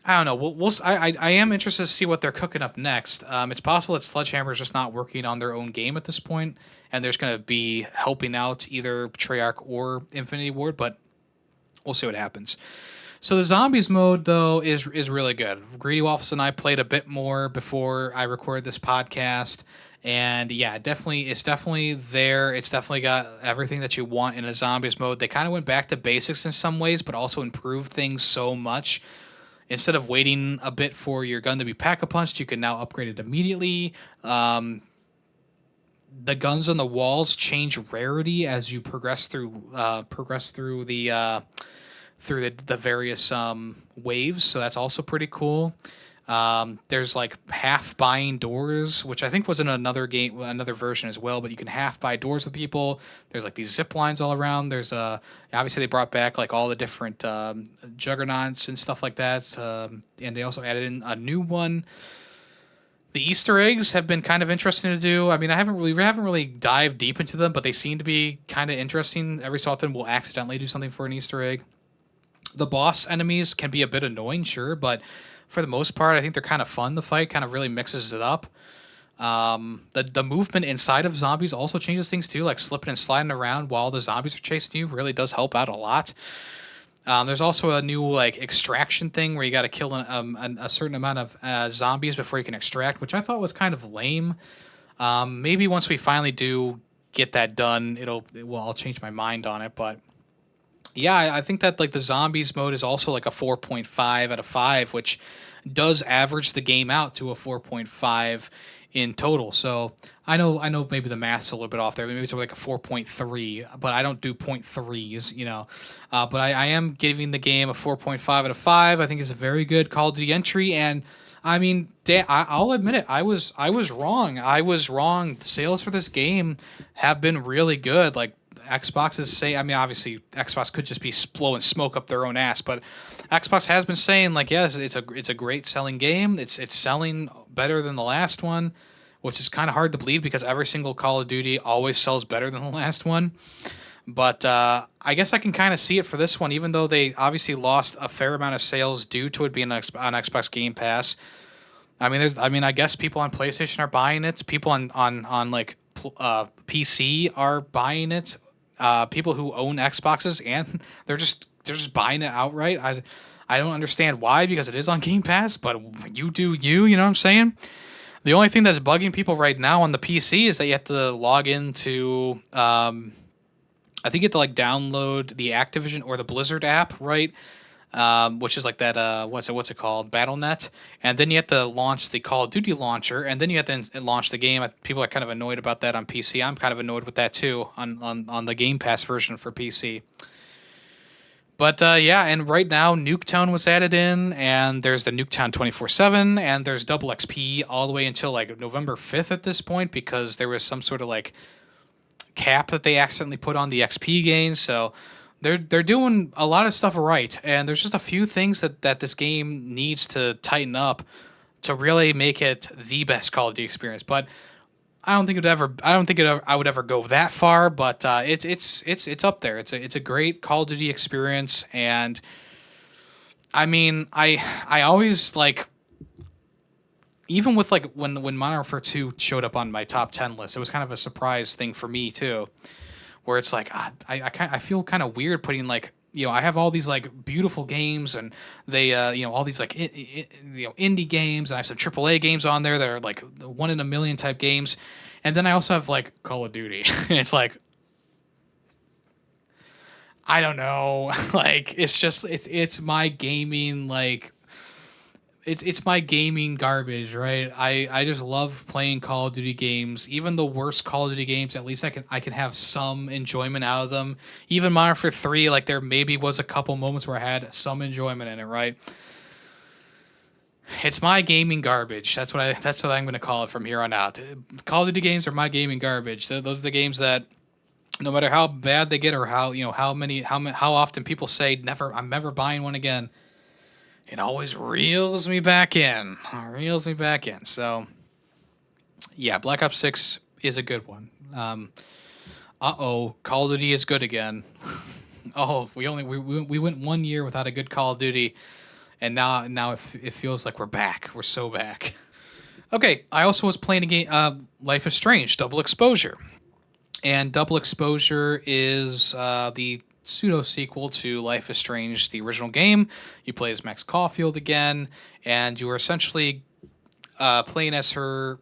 I don't know. I am interested to see what they're cooking up next. It's possible that Sledgehammer is just not working on their own game at this point, and they're just going to be helping out either Treyarch or Infinity Ward, but we'll see what happens. So the zombies mode though is really good. Greedy Waffles and I played a bit more before I recorded this podcast, and yeah, it's definitely there. It's definitely got everything that you want in a zombies mode. They kind of went back to basics in some ways, but also improved things so much. Instead of waiting a bit for your gun to be pack-a-punched, you can now upgrade it immediately. The guns on the walls change rarity as you progress through the various waves, so that's also pretty cool. There's like half buying doors, which I think was in another game, another version as well. But you can half buy doors with people. There's like these zip lines all around. There's obviously they brought back like all the different juggernauts and stuff like that, and they also added in a new one. The Easter eggs have been kind of interesting to do. I mean, we haven't really dived deep into them, but they seem to be kind of interesting. Every so often, we'll accidentally do something for an Easter egg. The boss enemies can be a bit annoying, sure, but for the most part, I think they're kind of fun. The fight kind of really mixes it up. The movement inside of zombies also changes things too, like slipping and sliding around while the zombies are chasing you really does help out a lot. There's also a new like extraction thing where you got to kill a certain amount of zombies before you can extract, which I thought was kind of lame. Maybe once we finally do get that done, I'll change my mind on it. But yeah, I think that like the zombies mode is also like a 4.5 out of 5, which does average the game out to a 4.5 in total. So I know maybe the math's a little bit off there. Maybe it's like a 4.3, but I don't do 0.3s, but I am giving the game a 4.5 out of 5. I think it's a very good Call of Duty entry, and I mean, I'll admit it. I was wrong. I was wrong. The sales for this game have been really good. Like Xbox's say, I mean, obviously Xbox could just be blowing smoke up their own ass, but Xbox has been saying like, yes, it's a great selling game. It's selling better than the last one, which is kind of hard to believe because every single Call of Duty always sells better than the last one. But I guess I can kind of see it for this one, even though they obviously lost a fair amount of sales due to it being on Xbox Game Pass. I mean, I guess people on PlayStation are buying it. People on like PC are buying it. People who own Xboxes, and they're just buying it outright. I don't understand why, because it is on Game Pass, but you do you know what I'm saying? The only thing that's bugging people right now on the PC is that you have to log into I think you have to like download the Activision or the Blizzard app, right? Which is like that what's it called, BattleNet, and then you have to launch the Call of Duty launcher, and then you have to launch the game. People are kind of annoyed about that on PC. I'm kind of annoyed with that too on the Game Pass version for PC. But yeah, and right now Nuketown was added in, and there's the Nuketown 24/7, and there's double XP all the way until like November 5th at this point, because there was some sort of like cap that they accidentally put on the XP gains. So they're doing a lot of stuff right, and there's just a few things that this game needs to tighten up to really make it the best Call of Duty experience. But I don't think I would ever go that far. But it's up there. It's a great Call of Duty experience, and I mean, I always like, even with like when Modern Warfare 2 showed up on my top 10 list, it was kind of a surprise thing for me too, where it's like I feel kind of weird putting like, I have all these like beautiful games, and they all these like indie games, and I have some AAA games on there that are like one in a million type games, and then I also have like Call of Duty. And it's like, I don't know, like it's my gaming like. It's my gaming garbage, right? I just love playing Call of Duty games. Even the worst Call of Duty games, at least I can have some enjoyment out of them. Even Modern Warfare 3, like there maybe was a couple moments where I had some enjoyment in it, right? It's my gaming garbage. That's what I'm going to call it from here on out. Call of Duty games are my gaming garbage. Those are the games that, no matter how bad they get, or how often people say I'm never buying one again. it always reels me back in. So, yeah, Black Ops 6 is a good one. Call of Duty is good again. We went 1 year without a good Call of Duty, and now it feels like we're back. We're so back. Okay, I also was playing a game, Life is Strange, Double Exposure. And Double Exposure is the pseudo sequel to Life is Strange, the original game. You play as Max Caulfield again, and you are essentially playing as her.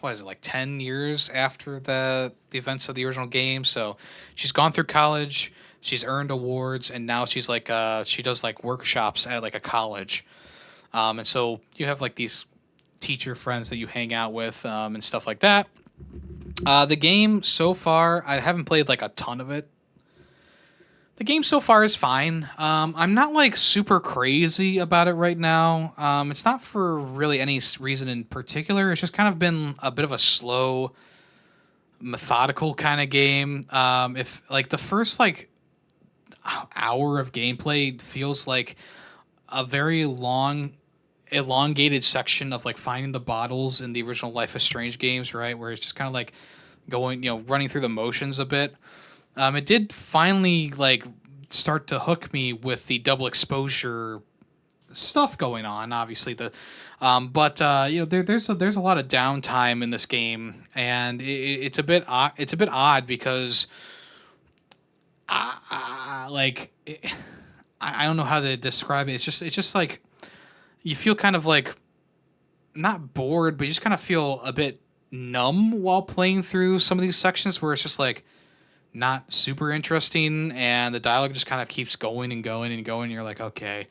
What is it, like 10 years after the events of the original game? So she's gone through college, she's earned awards, and now she's like she does like workshops at like a college. And so you have like these teacher friends that you hang out with and stuff like that. The game so far, I haven't played like a ton of it. The game so far is fine. I'm not like super crazy about it right now. It's not for really any reason in particular. It's just kind of been a bit of a slow, methodical kind of game. If like the first like hour of gameplay feels like a very long, elongated section of like finding the bottles in the original Life is Strange games, right? Where it's just kind of like going, running through the motions a bit. It did finally like start to hook me with the double exposure stuff going on. Obviously, there's a lot of downtime in this game, and it's a bit odd. It's a bit odd because, I don't know how to describe it. It's just like you feel kind of like not bored, but you just kind of feel a bit numb while playing through some of these sections where it's just like not super interesting, and the dialogue just kind of keeps going and going and going. And you're like, okay.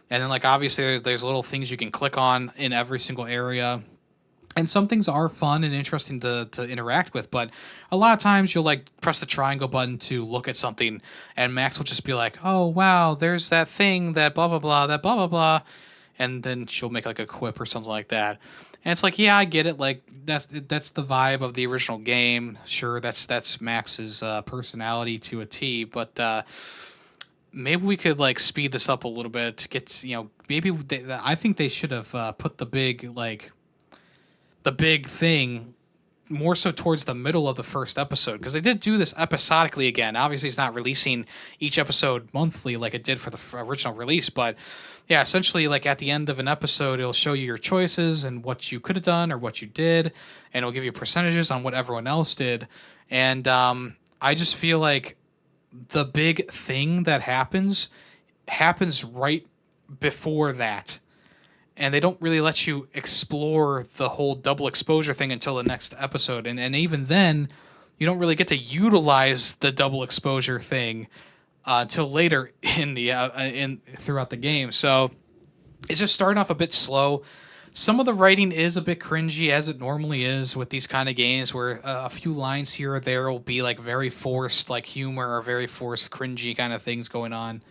And then like obviously there's little things you can click on in every single area. And some things are fun and interesting to interact with, but a lot of times you'll like press the triangle button to look at something, and Max will just be like, "Oh wow, there's that thing that blah blah blah, that blah blah blah," and then she'll make like a quip or something like that. And it's like, yeah, I get it. Like that's the vibe of the original game. Sure, that's Max's personality to a T, but maybe we could like speed this up a little bit to get I think they should have put the big thing more so towards the middle of the first episode, because they did do this episodically again. Obviously, it's not releasing each episode monthly like it did for the original release, but yeah, essentially, like at the end of an episode, it'll show you your choices and what you could have done or what you did, and it'll give you percentages on what everyone else did. And I just feel like the big thing that happens right before that, and they don't really let you explore the whole double exposure thing until the next episode. And even then, you don't really get to utilize the double exposure thing until later in throughout the game. So it's just starting off a bit slow. Some of the writing is a bit cringy, as it normally is with these kind of games, where a few lines here or there will be like very forced, like humor or very forced, cringy kind of things going on.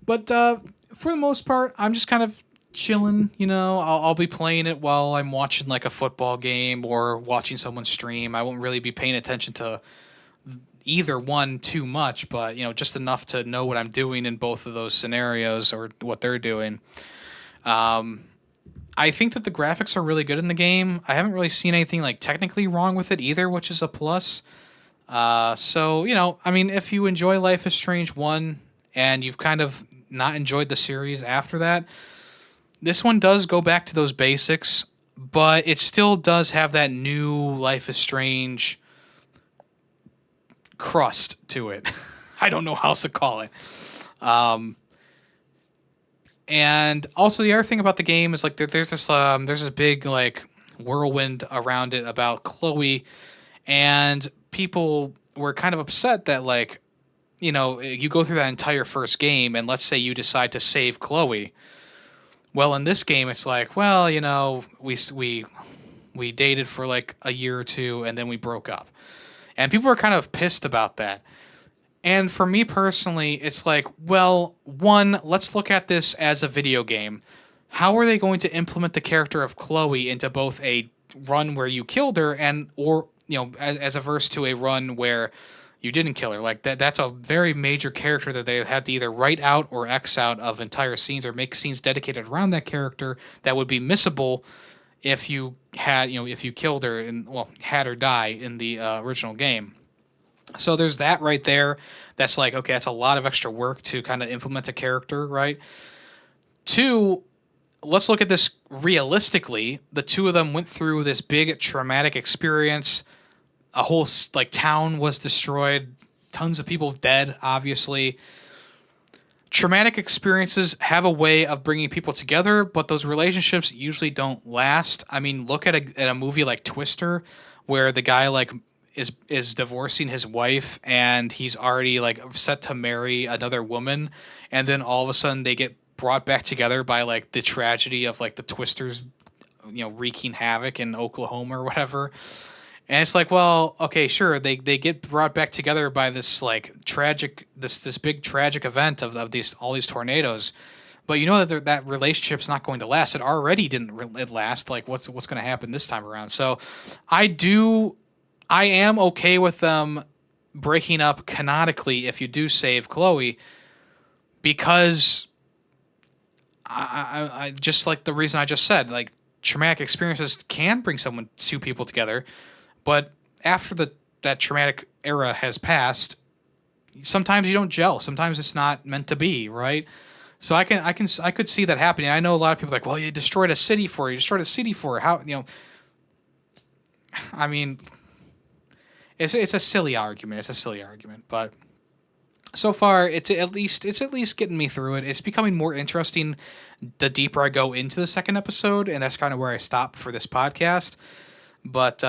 But for the most part, I'm just kind of chilling. I'll be playing it while I'm watching like a football game or watching someone stream. I won't really be paying attention to either one too much, but just enough to know what I'm doing in both of those scenarios or what they're doing. I think that the graphics are really good in the game. I haven't really seen anything like technically wrong with it either, which is a plus. So if you enjoy Life is Strange 1 and you've kind of not enjoyed the series after that, this one does go back to those basics, but it still does have that new Life is Strange crust to it. I don't know how else to call it. And also the other thing about the game is like there's this big like whirlwind around it about Chloe, and people were kind of upset that like you go through that entire first game, and let's say you decide to save Chloe. Well, in this game, it's like, well, we dated for like a year or two, and then we broke up. And people are kind of pissed about that. And for me personally, it's like, well, one, let's look at this as a video game. How are they going to implement the character of Chloe into both a run where you killed her or as a verse to a run where you didn't kill her. Like that's a very major character that they had to either write out or X out of entire scenes or make scenes dedicated around that character that would be missable if you had, if you killed her and, well, had her die in the original game. So there's that right there. That's like, okay, that's a lot of extra work to kind of implement a character, right? Two, let's look at this realistically. The two of them went through this big traumatic experience. A whole like town was destroyed, tons of people dead, obviously. Traumatic experiences have a way of bringing people together, but those relationships usually don't last. I mean, look at a movie like Twister, where the guy like is divorcing his wife and he's already like set to marry another woman, and then all of a sudden they get brought back together by like the tragedy of like the Twisters, wreaking havoc in Oklahoma or whatever. And it's like, well, okay, sure, they get brought back together by this like tragic this big tragic event of these all these tornadoes, but you know that relationship's not going to last. It already didn't last. Like, what's going to happen this time around? So, I am okay with them breaking up canonically if you do save Chloe, because I just like the reason I just said, like traumatic experiences can bring two people together. But after that traumatic era has passed, sometimes you don't gel. Sometimes it's not meant to be, right? So I could see that happening. I know a lot of people are like, well, you destroyed a city for her. You destroyed a city for her. How, I mean, it's a silly argument. It's a silly argument, but so far it's at least getting me through it. It's becoming more interesting the deeper I go into the second episode, and that's kind of where I stop for this podcast. But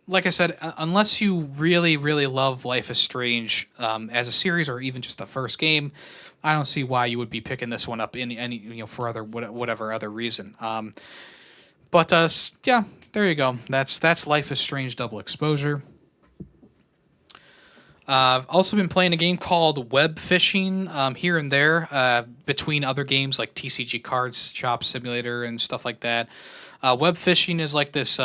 like I said, unless you really, really love Life is Strange as a series, or even just the first game, I don't see why you would be picking this one up in any for whatever other reason. But yeah, there you go. That's Life is Strange Double Exposure. I've also been playing a game called Webfishing here and there between other games like TCG Cards Shop Simulator and stuff like that. Webfishing is like this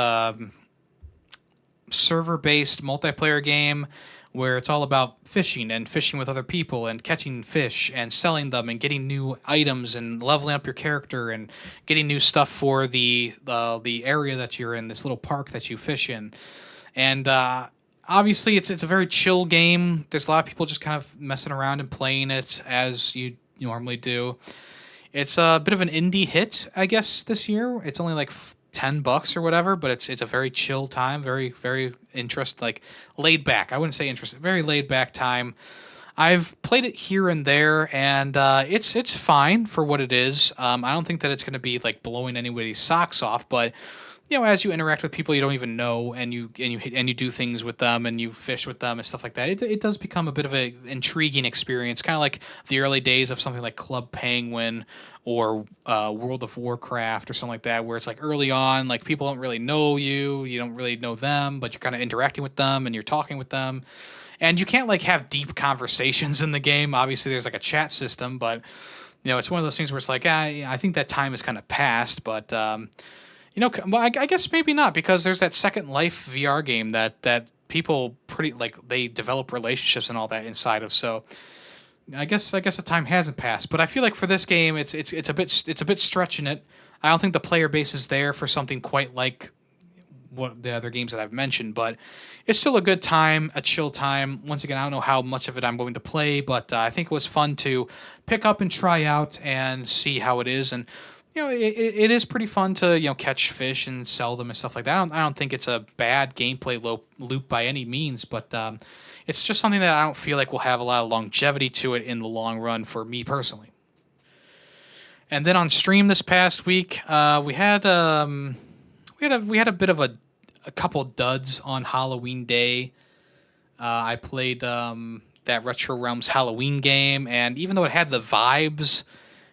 server-based multiplayer game where it's all about fishing and fishing with other people and catching fish and selling them and getting new items and leveling up your character and getting new stuff for the area that you're in, this little park that you fish in. And obviously it's a very chill game. There's a lot of people just kind of messing around and playing it as you normally do. It's a bit of an indie hit, I guess, this year. It's only like $10 or whatever, but it's a very chill time, very, very like laid back. I wouldn't say interesting, very laid back time. I've played it here and there, and it's fine for what it is. I don't think that it's going to be like blowing anybody's socks off, but as you interact with people you don't even know, and you do things with them, and you fish with them and stuff like that, it does become a bit of an intriguing experience, kind of like the early days of something like Club Penguin or World of Warcraft or something like that, where it's like early on, like people don't really know you don't really know them, but you're kind of interacting with them and you're talking with them, and you can't like have deep conversations in the game. Obviously, there's like a chat system, but it's one of those things where it's like, I think that time is kind of past, but. Well, I guess maybe not, because there's that Second Life VR game that people pretty like they develop relationships and all that inside of. So I guess the time hasn't passed. But I feel like for this game, it's a bit stretching it. I don't think the player base is there for something quite like what the other games that I've mentioned. But it's still a good time, a chill time. Once again, I don't know how much of it I'm going to play, but I think it was fun to pick up and try out and see how it is. And it is pretty fun to catch fish and sell them and stuff like that. I don't think it's a bad gameplay loop by any means, but it's just something that I don't feel like will have a lot of longevity to it in the long run for me personally. And then on stream this past week, we had a bit of a couple duds on Halloween Day. I played that Retro Realms Halloween game, and even though it had the vibes,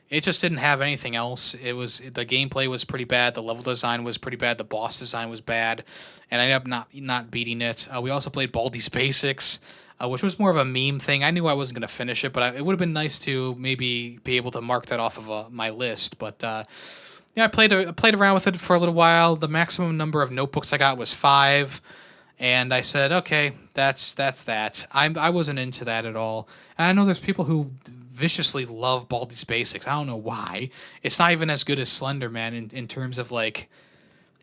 it just didn't have anything else. The gameplay was pretty bad, the level design was pretty bad, the boss design was bad, and I ended up not beating it. We also played Baldi's Basics, which was more of a meme thing. I knew I wasn't going to finish it, but it would have been nice to maybe be able to mark that off of my list. But I played around with it for a little while. The maximum number of notebooks I got was 5, And I said, okay, that's that. I wasn't into that at all. And I know there's people who viciously love Baldi's Basics. I don't know why. It's not even as good as Slender Man in terms of like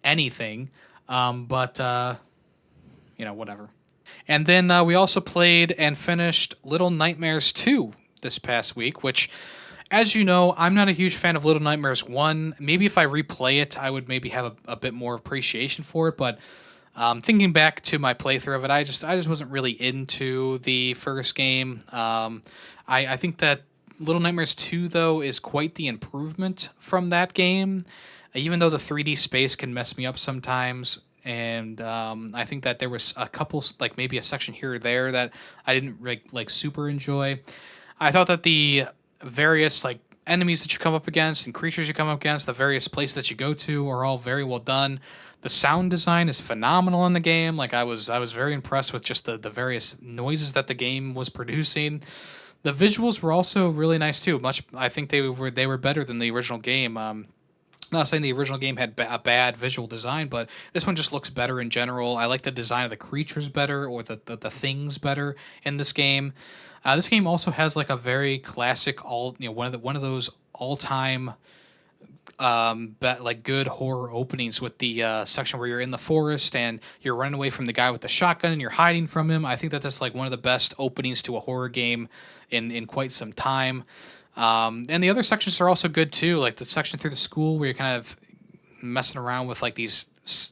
anything. But whatever. And then we also played and finished Little Nightmares 2 this past week, which, as you know, I'm not a huge fan of Little Nightmares 1. Maybe if I replay it, I would maybe have a bit more appreciation for it. But thinking back to my playthrough of it, I just wasn't really into the first game. I think that Little Nightmares 2, though, is quite the improvement from that game, even though the 3D space can mess me up sometimes. And I think that there was a couple, like maybe a section here or there that I didn't like super enjoy. I thought that the various like enemies that you come up against and creatures you come up against, the various places that you go to, are all very well done. The sound design is phenomenal in the game. Like I was very impressed with just the various noises that the game was producing. The visuals were also really nice too. I think they were better than the original game. Not saying the original game had a bad visual design, but this one just looks better in general. I like the design of the creatures better, or the things better in this game. This game also has like a very classic one of those all time like good horror openings with the section where you're in the forest and you're running away from the guy with the shotgun and you're hiding from him. I think that that's like one of the best openings to a horror game in quite some time. And the other sections are also good too, like the section through the school where you're kind of messing around with like these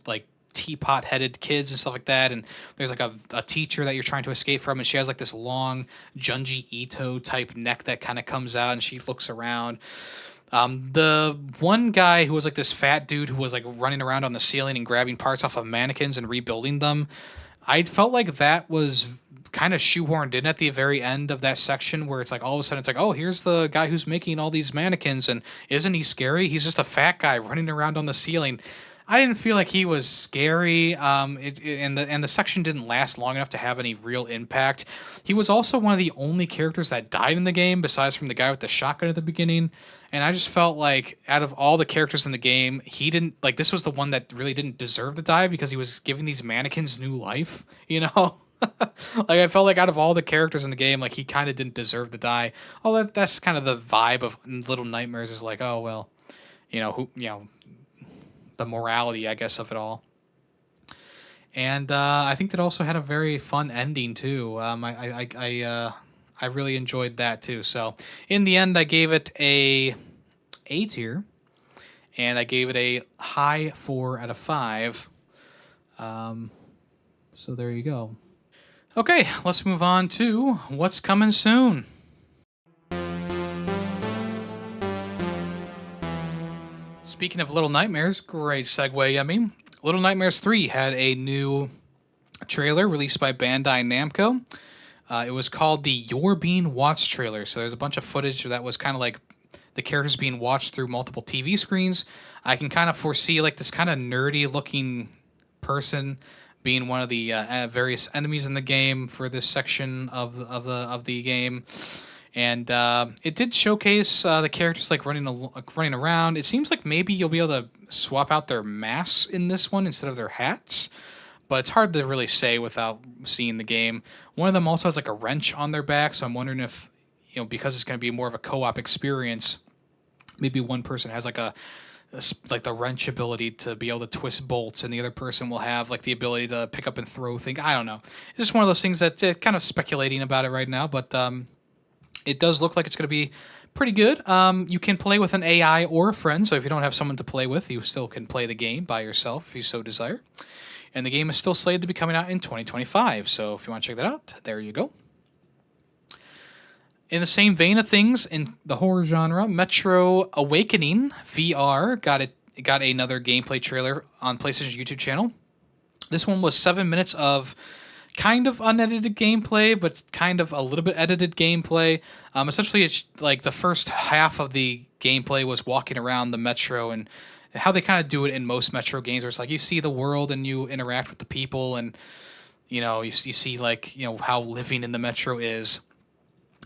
like teapot headed kids and stuff like that, and there's like a teacher that you're trying to escape from, and she has like this long Junji Ito type neck that kind of comes out and she looks around. The one guy who was like this fat dude who was like running around on the ceiling and grabbing parts off of mannequins and rebuilding them, I felt like that was kind of shoehorned in at the very end of that section where it's like all of a sudden it's like, oh, here's the guy who's making all these mannequins, and isn't he scary? He's just a fat guy running around on the ceiling. I didn't feel like he was scary. And the section didn't last long enough to have any real impact. He was also one of the only characters that died in the game, besides from the guy with the shotgun at the beginning. And I just felt like out of all the characters in the game, he didn't like. This was the one that really didn't deserve to die because he was giving these mannequins new life. You know. Like I felt like out of all the characters in the game, like he kind of didn't deserve to die. Oh, that's kind of the vibe of Little Nightmares, is like, oh well, the morality, I guess, of it all. And I think that also had a very fun ending too. I really enjoyed that too. So in the end, I gave it A tier, and I gave it a high 4 out of 5. So there you go. Okay, let's move on to what's coming soon. Speaking of Little Nightmares, great segue, Yemmy. Little Nightmares 3 had a new trailer released by Bandai Namco. It was called the You're Being Watched trailer. So there's a bunch of footage that was kind of like the characters being watched through multiple TV screens. I can kind of foresee like this kind of nerdy looking person being one of the various enemies in the game for this section of the game. And it did showcase the characters like running around. It seems like maybe you'll be able to swap out their masks in this one instead of their hats, but it's hard to really say without seeing the game. One of them also has like a wrench on their back, so I'm wondering if, because it's going to be more of a co-op experience, maybe one person has like like the wrench ability to be able to twist bolts, and the other person will have like the ability to pick up and throw things. I don't know. It's just one of those things that kind of speculating about it right now, but it does look like it's going to be pretty good. You can play with an AI or a friend, so if you don't have someone to play with, you still can play the game by yourself if you so desire. And the game is still slated to be coming out in 2025, so if you want to check that out, there you go. In the same vein of things, in the horror genre, Metro Awakening VR got another gameplay trailer on PlayStation's YouTube channel. This one was 7 minutes of kind of unedited gameplay, but kind of a little bit edited gameplay. Essentially, it's like the first half of the gameplay was walking around the Metro, and how they kind of do it in most Metro games, where it's like you see the world and you interact with the people, and you see like how living in the Metro is.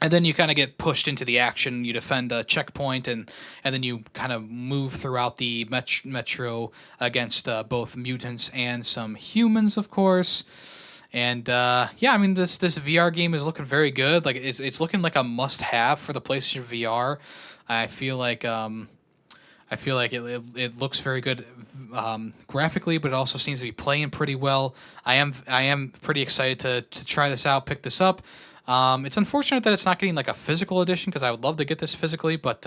And then you kind of get pushed into the action. You defend a checkpoint, and then you kind of move throughout the metro against both mutants and some humans, of course. And yeah, I mean this VR game is looking very good. Like it's looking like a must-have for the PlayStation VR. I feel like it looks very good graphically, but it also seems to be playing pretty well. I am pretty excited to try this out, pick this up. It's unfortunate that it's not getting like a physical edition because I would love to get this physically, but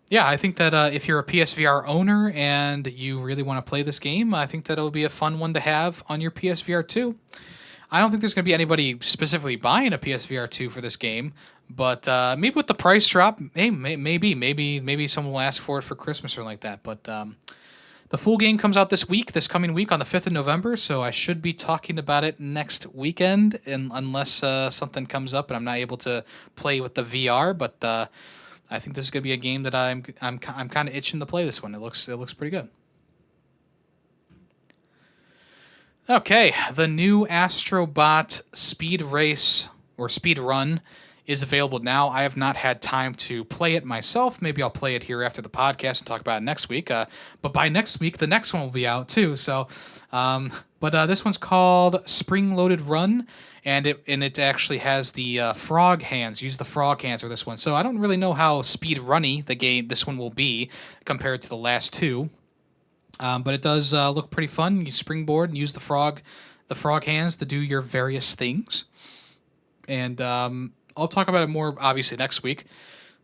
yeah, I think that if you're a PSVR owner and you really want to play this game, I think that it'll be a fun one to have on your PSVR 2. I don't think there's going to be anybody specifically buying a PSVR 2 for this game, but maybe with the price drop, hey, maybe someone will ask for it for Christmas or like that. But the full game comes out this coming week on the 5th of November, so I should be talking about it next weekend, and unless something comes up and I'm not able to play with the VR. But I think this is going to be a game that I'm kind of itching to play this one. It looks pretty good. Okay, the new Astrobot Speed Race or Speed Run is available now. I have not had time to play it myself. Maybe I'll play it here after the podcast and talk about it next week. But by next week, the next one will be out too. So, this one's called Spring Loaded Run, and it actually has the frog hands. Use the frog hands for this one. So I don't really know how speed runny this one will be compared to the last two. But it does look pretty fun. You springboard and use the frog hands to do your various things. And I'll talk about it more obviously next week.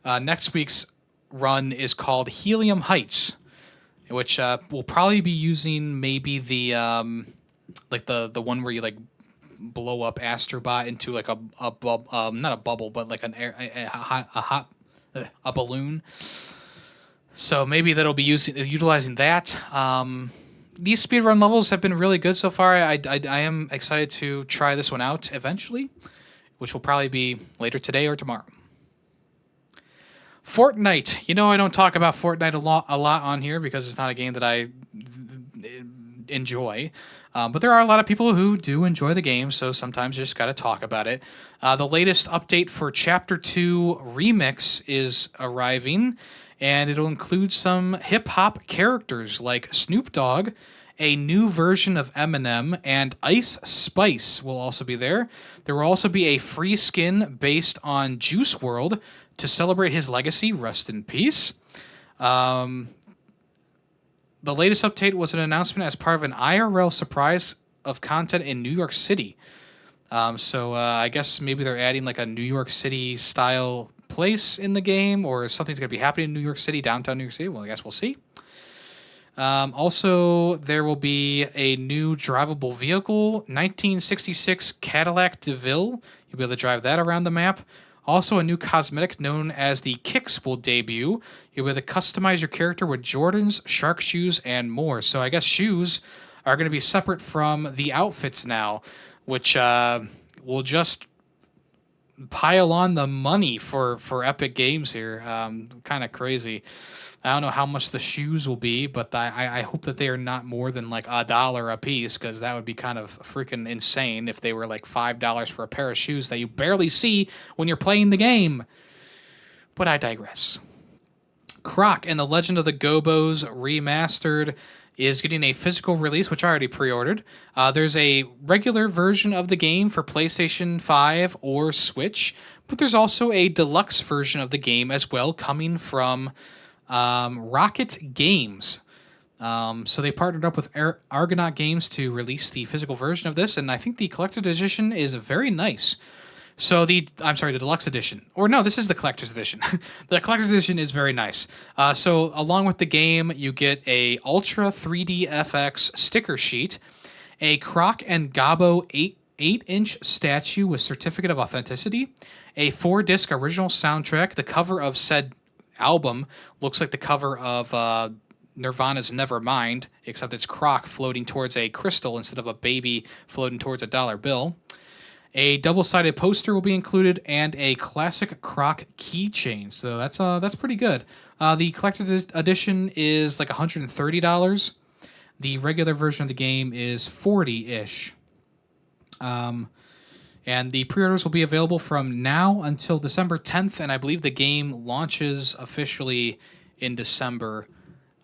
Next week's run is called Helium Heights, which will probably be using maybe the the one where you like blow up Astrobot into like not a bubble, but like a balloon. So maybe that'll be utilizing that. These speedrun levels have been really good so far. I am excited to try this one out eventually, which will probably be later today or tomorrow. Fortnite. You know I don't talk about Fortnite a lot on here because it's not a game that I enjoy. But there are a lot of people who do enjoy the game, so sometimes you just got to talk about it. The latest update for Chapter 2 Remix is arriving, and it'll include some hip-hop characters like Snoop Dogg, a new version of Eminem, and Ice Spice will also be there. There will also be a free skin based on Juice WRLD to celebrate his legacy. Rest in peace. The latest update was an announcement as part of an IRL surprise of content in New York City. So I guess maybe they're adding like a New York City style place in the game, or something's going to be happening in New York City, downtown New York City. Well, I guess we'll see. Also, there will be a new drivable vehicle, 1966 Cadillac DeVille. You'll be able to drive that around the map. Also, a new cosmetic known as the Kicks will debut. You'll be able to customize your character with Jordans, shark shoes, and more. So I guess shoes are going to be separate from the outfits now, which will just pile on the money for Epic Games here. Kind of crazy. I don't know how much the shoes will be, but I hope that they are not more than like $1 a piece, because that would be kind of freaking insane if they were like $5 for a pair of shoes that you barely see when you're playing the game. But I digress. Croc and the Legend of the Gobos Remastered is getting a physical release, which I already pre-ordered. There's a regular version of the game for PlayStation 5 or Switch, but there's also a deluxe version of the game as well coming from Rocket Games. So they partnered up with Argonaut Games to release the physical version of this, and I think the collector's edition is very nice. So the deluxe edition. Or no, this is the collector's edition. The collector's edition is very nice. So along with the game, you get a Ultra 3D FX sticker sheet, a Croc and Gobbo 8-inch statue with certificate of authenticity, a 4-disc original soundtrack. The cover of said album looks like the cover of Nirvana's Nevermind, except it's Croc floating towards a crystal instead of a baby floating towards a dollar bill. A double-sided poster will be included, and a classic Croc keychain. So that's pretty good. The collector's edition is like $130. The regular version of the game is $40-ish. And the pre-orders will be available from now until December 10th, and I believe the game launches officially in December.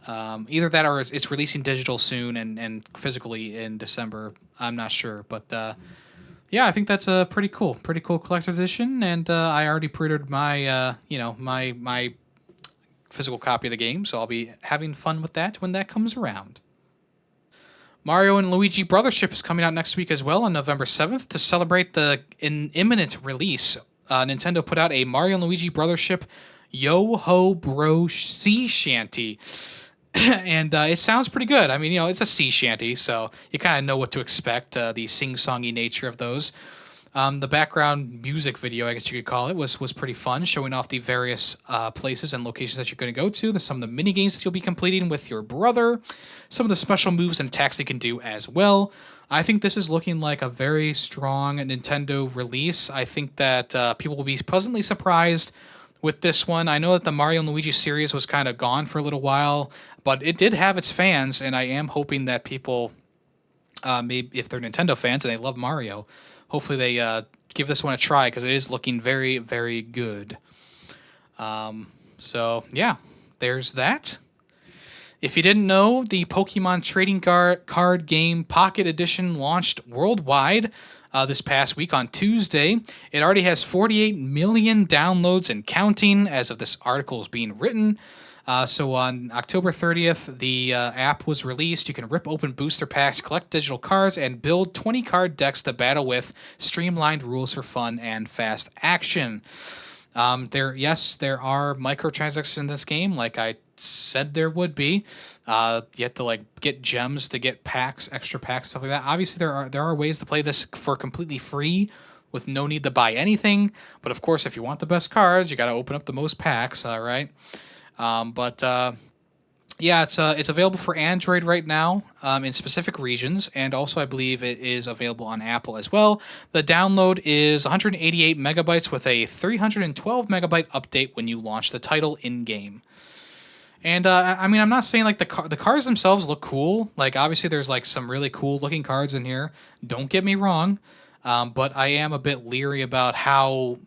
Either that or it's releasing digital soon and physically in December. I'm not sure, but yeah, I think that's a pretty cool collector's edition. And I already pre-ordered my my physical copy of the game, so I'll be having fun with that when that comes around. Mario and Luigi Brothership is coming out next week as well on November 7th to celebrate the imminent release. Nintendo put out a Mario and Luigi Brothership Yo Ho Bro Sea Shanty. And it sounds pretty good. I mean, it's a sea shanty, so you kind of know what to expect, the sing-songy nature of those. The background music video, I guess you could call it, was pretty fun, showing off the various places and locations that you're going to go to. There's some of the mini games that you'll be completing with your brother, some of the special moves and attacks you can do as well. I think this is looking like a very strong Nintendo release. I think that people will be pleasantly surprised with this one. I know that the Mario and Luigi series was kind of gone for a little while, but it did have its fans, and I am hoping that people, maybe if they're Nintendo fans and they love Mario, hopefully they give this one a try because it is looking very, very good. So, yeah, there's that. If you didn't know, the Pokemon Trading Card Game Pocket Edition launched worldwide this past week on Tuesday. It already has 48 million downloads and counting as of this article is being written. So on October 30th, the app was released. You can rip open booster packs, collect digital cards, and build 20 card decks to battle with. Streamlined rules for fun and fast action. There are microtransactions in this game, like I said there would be. You have to get gems to get packs, extra packs, stuff like that. Obviously, there are ways to play this for completely free with no need to buy anything. But of course, if you want the best cards, you got to open up the most packs. All right. Yeah, it's available for Android right now in specific regions, and also I believe it is available on Apple as well. The download is 188 megabytes with a 312 megabyte update when you launch the title in-game. And I mean, I'm not saying the cards themselves look cool. Like, obviously, there's some really cool looking cards in here. Don't get me wrong, but I am a bit leery about how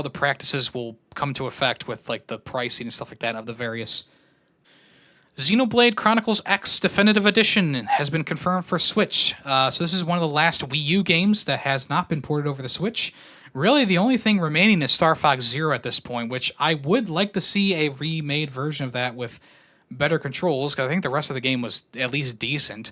the practices will come to effect with the pricing and stuff like that of the various. Xenoblade Chronicles X Definitive Edition has been confirmed for Switch. So this is one of the last Wii U games that has not been ported over the Switch. Really, the only thing remaining is Star Fox Zero at this point, which I would like to see a remade version of that with better controls, because I think the rest of the game was at least decent.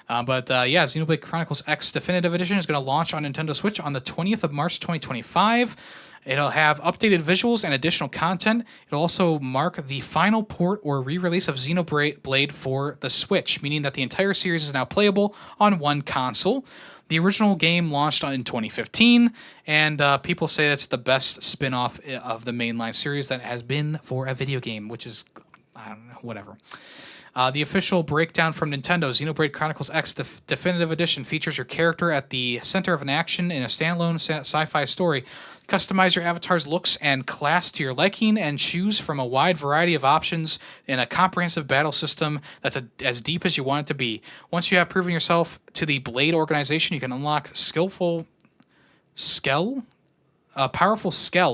But Xenoblade Chronicles X Definitive Edition is going to launch on Nintendo Switch on the 20th of March 2025. It'll have updated visuals and additional content. It'll also mark the final port or re-release of Xenoblade for the Switch, meaning that the entire series is now playable on one console. The original game launched in 2015, and people say it's the best spin-off of the mainline series that has been for a video game, which is, I don't know, whatever. The official breakdown from Nintendo, Xenoblade Chronicles X Definitive Edition features your character at the center of an action in a standalone sci-fi story. Customize your avatar's looks and class to your liking and choose from a wide variety of options in a comprehensive battle system that's as deep as you want it to be. Once you have proven yourself to the Blade organization, you can unlock powerful Skell,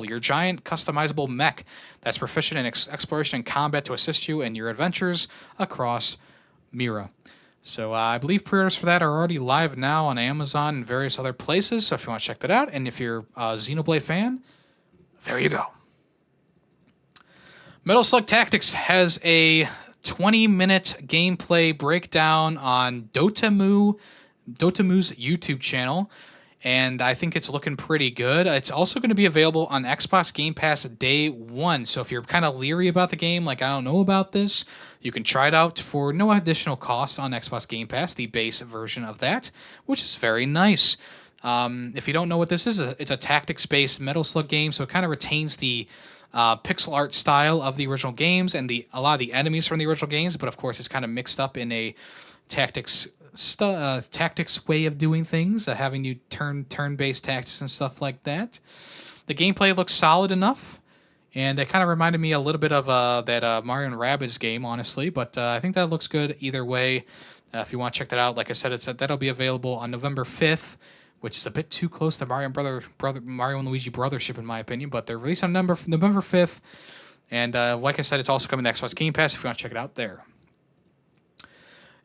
your giant customizable mech that's proficient in exploration and combat to assist you in your adventures across Mira. So I believe pre-orders for that are already live now on Amazon and various other places. So if you want to check that out, and if you're a Xenoblade fan, there you go. Metal Slug Tactics has a 20-minute gameplay breakdown on Dotamu's YouTube channel, and I think it's looking pretty good. It's also going to be available on Xbox Game Pass day one. So if you're kind of leery about the game, I don't know about this, you can try it out for no additional cost on Xbox Game Pass, the base version of that, which is very nice. If you don't know what this is, it's a tactics-based Metal Slug game, so it kind of retains the pixel art style of the original games and a lot of the enemies from the original games, but of course it's kind of mixed up in a tactics way of doing things, having you turn-based tactics and stuff like that. The gameplay looks solid enough, and it kind of reminded me a little bit of that Mario and Rabbids game, honestly, but I think that looks good either way. If you want to check that out, like I said, that'll be available on November 5th which is a bit too close to Mario and Luigi Brothership in my opinion. But they're released on November 5th, and like I said, it's also coming to Xbox Game Pass if you want to check it out there.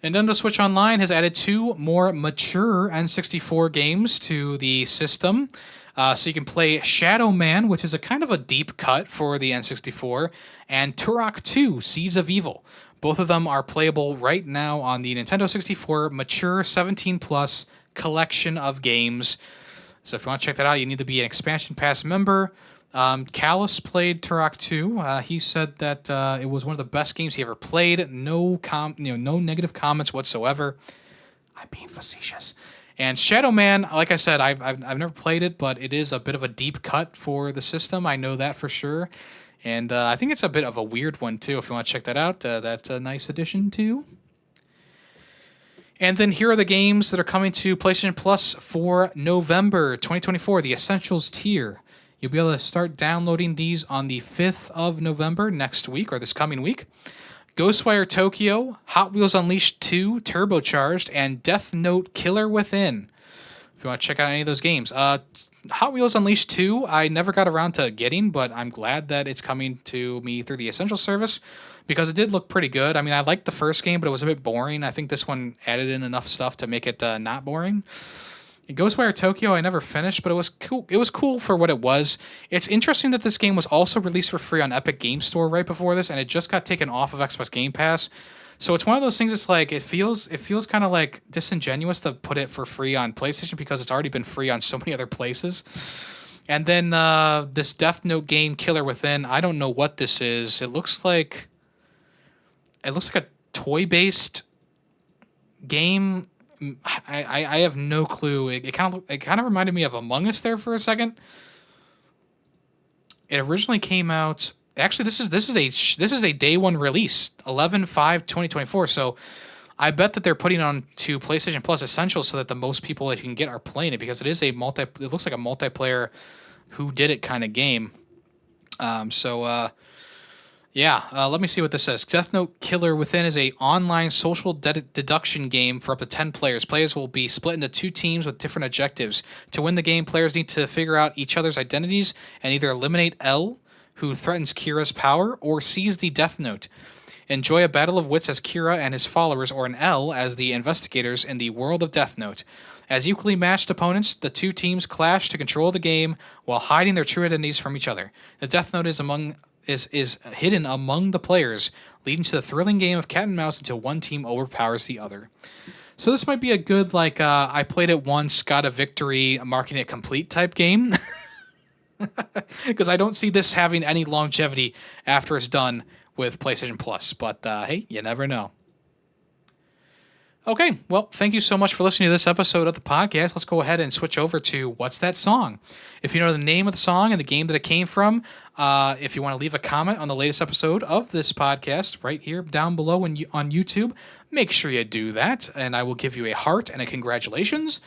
Nintendo Switch Online has added 2 more mature N64 games to the system. So you can play Shadow Man, which is a kind of a deep cut for the N64, and Turok 2, Seeds of Evil. Both of them are playable right now on the Nintendo 64 mature 17+ collection of games. So if you want to check that out, you need to be an Expansion Pass member. Callus played Turok 2. He said that it was one of the best games he ever played. No negative comments whatsoever. I'm being facetious. And Shadow Man, like I said, I've never played it, but it is a bit of a deep cut for the system. I know that for sure. And I think it's a bit of a weird one too. If you want to check that out, that's a nice addition too. And then here are the games that are coming to PlayStation Plus for November 2024, the Essentials tier. You'll be able to start downloading these on the 5th of November next week, or this coming week. Ghostwire Tokyo, Hot Wheels Unleashed 2, Turbocharged, and Death Note Killer Within. If you want to check out any of those games. Hot Wheels Unleashed 2, I never got around to getting, but I'm glad that it's coming to me through the Essential service, because it did look pretty good. I mean, I liked the first game, but it was a bit boring. I think this one added in enough stuff to make it not boring. Ghostwire Tokyo I never finished, but it was cool. It was cool for what it was. It's interesting that this game was also released for free on Epic Game Store right before this, and it just got taken off of Xbox Game Pass. So it's one of those things. It's like it feels kind of like disingenuous to put it for free on PlayStation because it's already been free on so many other places. And then this Death Note game, Killer Within. I don't know what this is. It looks like a toy-based game. I have no clue. It kind of reminded me of Among Us there for a second. It originally came out. Actually, this is a day one release, 11/5/2024. So I bet that they're putting it on to PlayStation Plus Essentials so that the most people that you can get are playing it, because it is it looks like a multiplayer who did it kind of game. Let me see what this says. Death Note Killer Within is a online social deduction game for up to 10 players. Players will be split into 2 teams with different objectives. To win the game, players need to figure out each other's identities and either eliminate L, who threatens Kira's power, or seize the Death Note. Enjoy a battle of wits as Kira and his followers, or an L as the investigators in the world of Death Note. As equally matched opponents, the 2 teams clash to control the game while hiding their true identities from each other. The Death Note is hidden among the players, leading to the thrilling game of cat and mouse until one team overpowers the other. So this might be a good, I played it once, got a victory, marking it complete type game. Because I don't see this having any longevity after it's done with PlayStation Plus. But hey, you never know. Okay, well, thank you so much for listening to this episode of the podcast. Let's go ahead and switch over to What's That Song? If you know the name of the song and the game that it came from, if you want to leave a comment on the latest episode of this podcast right here down below on YouTube, make sure you do that, and I will give you a heart and a congratulations.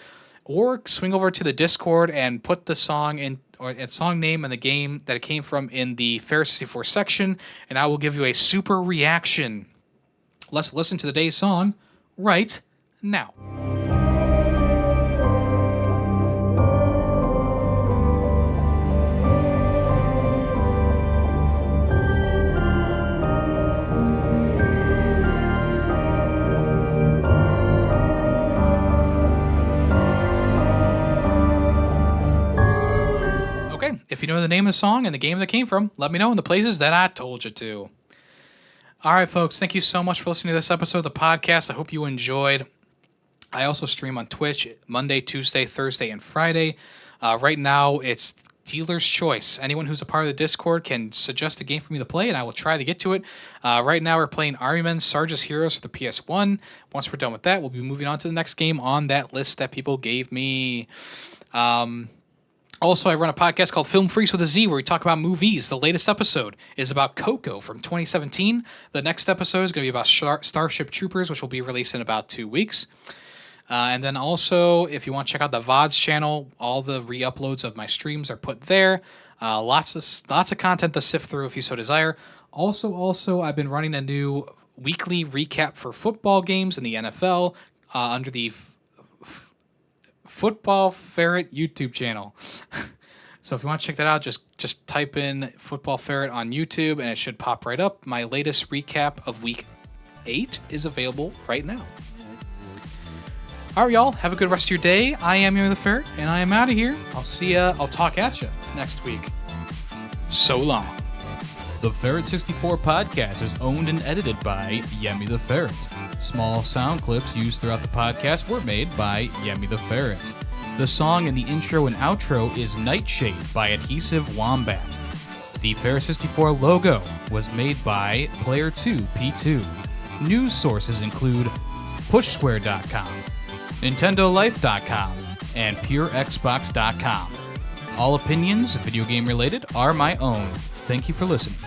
Or swing over to the Discord and put the song in, or its song name and the game that it came from in the Fair 64 section, and I will give you a super reaction. Let's listen to today's song right now. Okay, if you know the name of the song and the game that came from, let me know in the places that I told you to. All right, folks, thank you so much for listening to this episode of the podcast. I hope you enjoyed. I also stream on Twitch Monday, Tuesday, Thursday, and Friday. Right now, it's dealer's choice. Anyone who's a part of the Discord can suggest a game for me to play, and I will try to get to it. Right now, we're playing Army Men Sarge's Heroes for the PS1. Once we're done with that, we'll be moving on to the next game on that list that people gave me. Also, I run a podcast called Film Freaks with a Z, where we talk about movies. The latest episode is about Coco from 2017. The next episode is going to be about Starship Troopers, which will be released in about 2 weeks. And then also, if you want to check out the VODs channel, all the re-uploads of my streams are put there. Lots of content to sift through if you so desire. Also, I've been running a new weekly recap for football games in the NFL under the Football Ferret YouTube channel. So if you want to check that out, just type in Football Ferret on YouTube and it should pop right up. My latest recap of Week 8 is available right now. All right, y'all. Have a good rest of your day. I am Yemmy the Ferret, and I am out of here. I'll talk at you next week. So long. The Ferret 64 podcast is owned and edited by Yemmy the Ferret. Small sound clips used throughout the podcast were made by Yemmy the Ferret. The song in the intro and outro is Nightshade by Adhesive Wombat. The Ferret 64 logo was made by Player2P2. News sources include PushSquare.com, NintendoLife.com, and PureXbox.com. All opinions, video game related, are my own. Thank you for listening.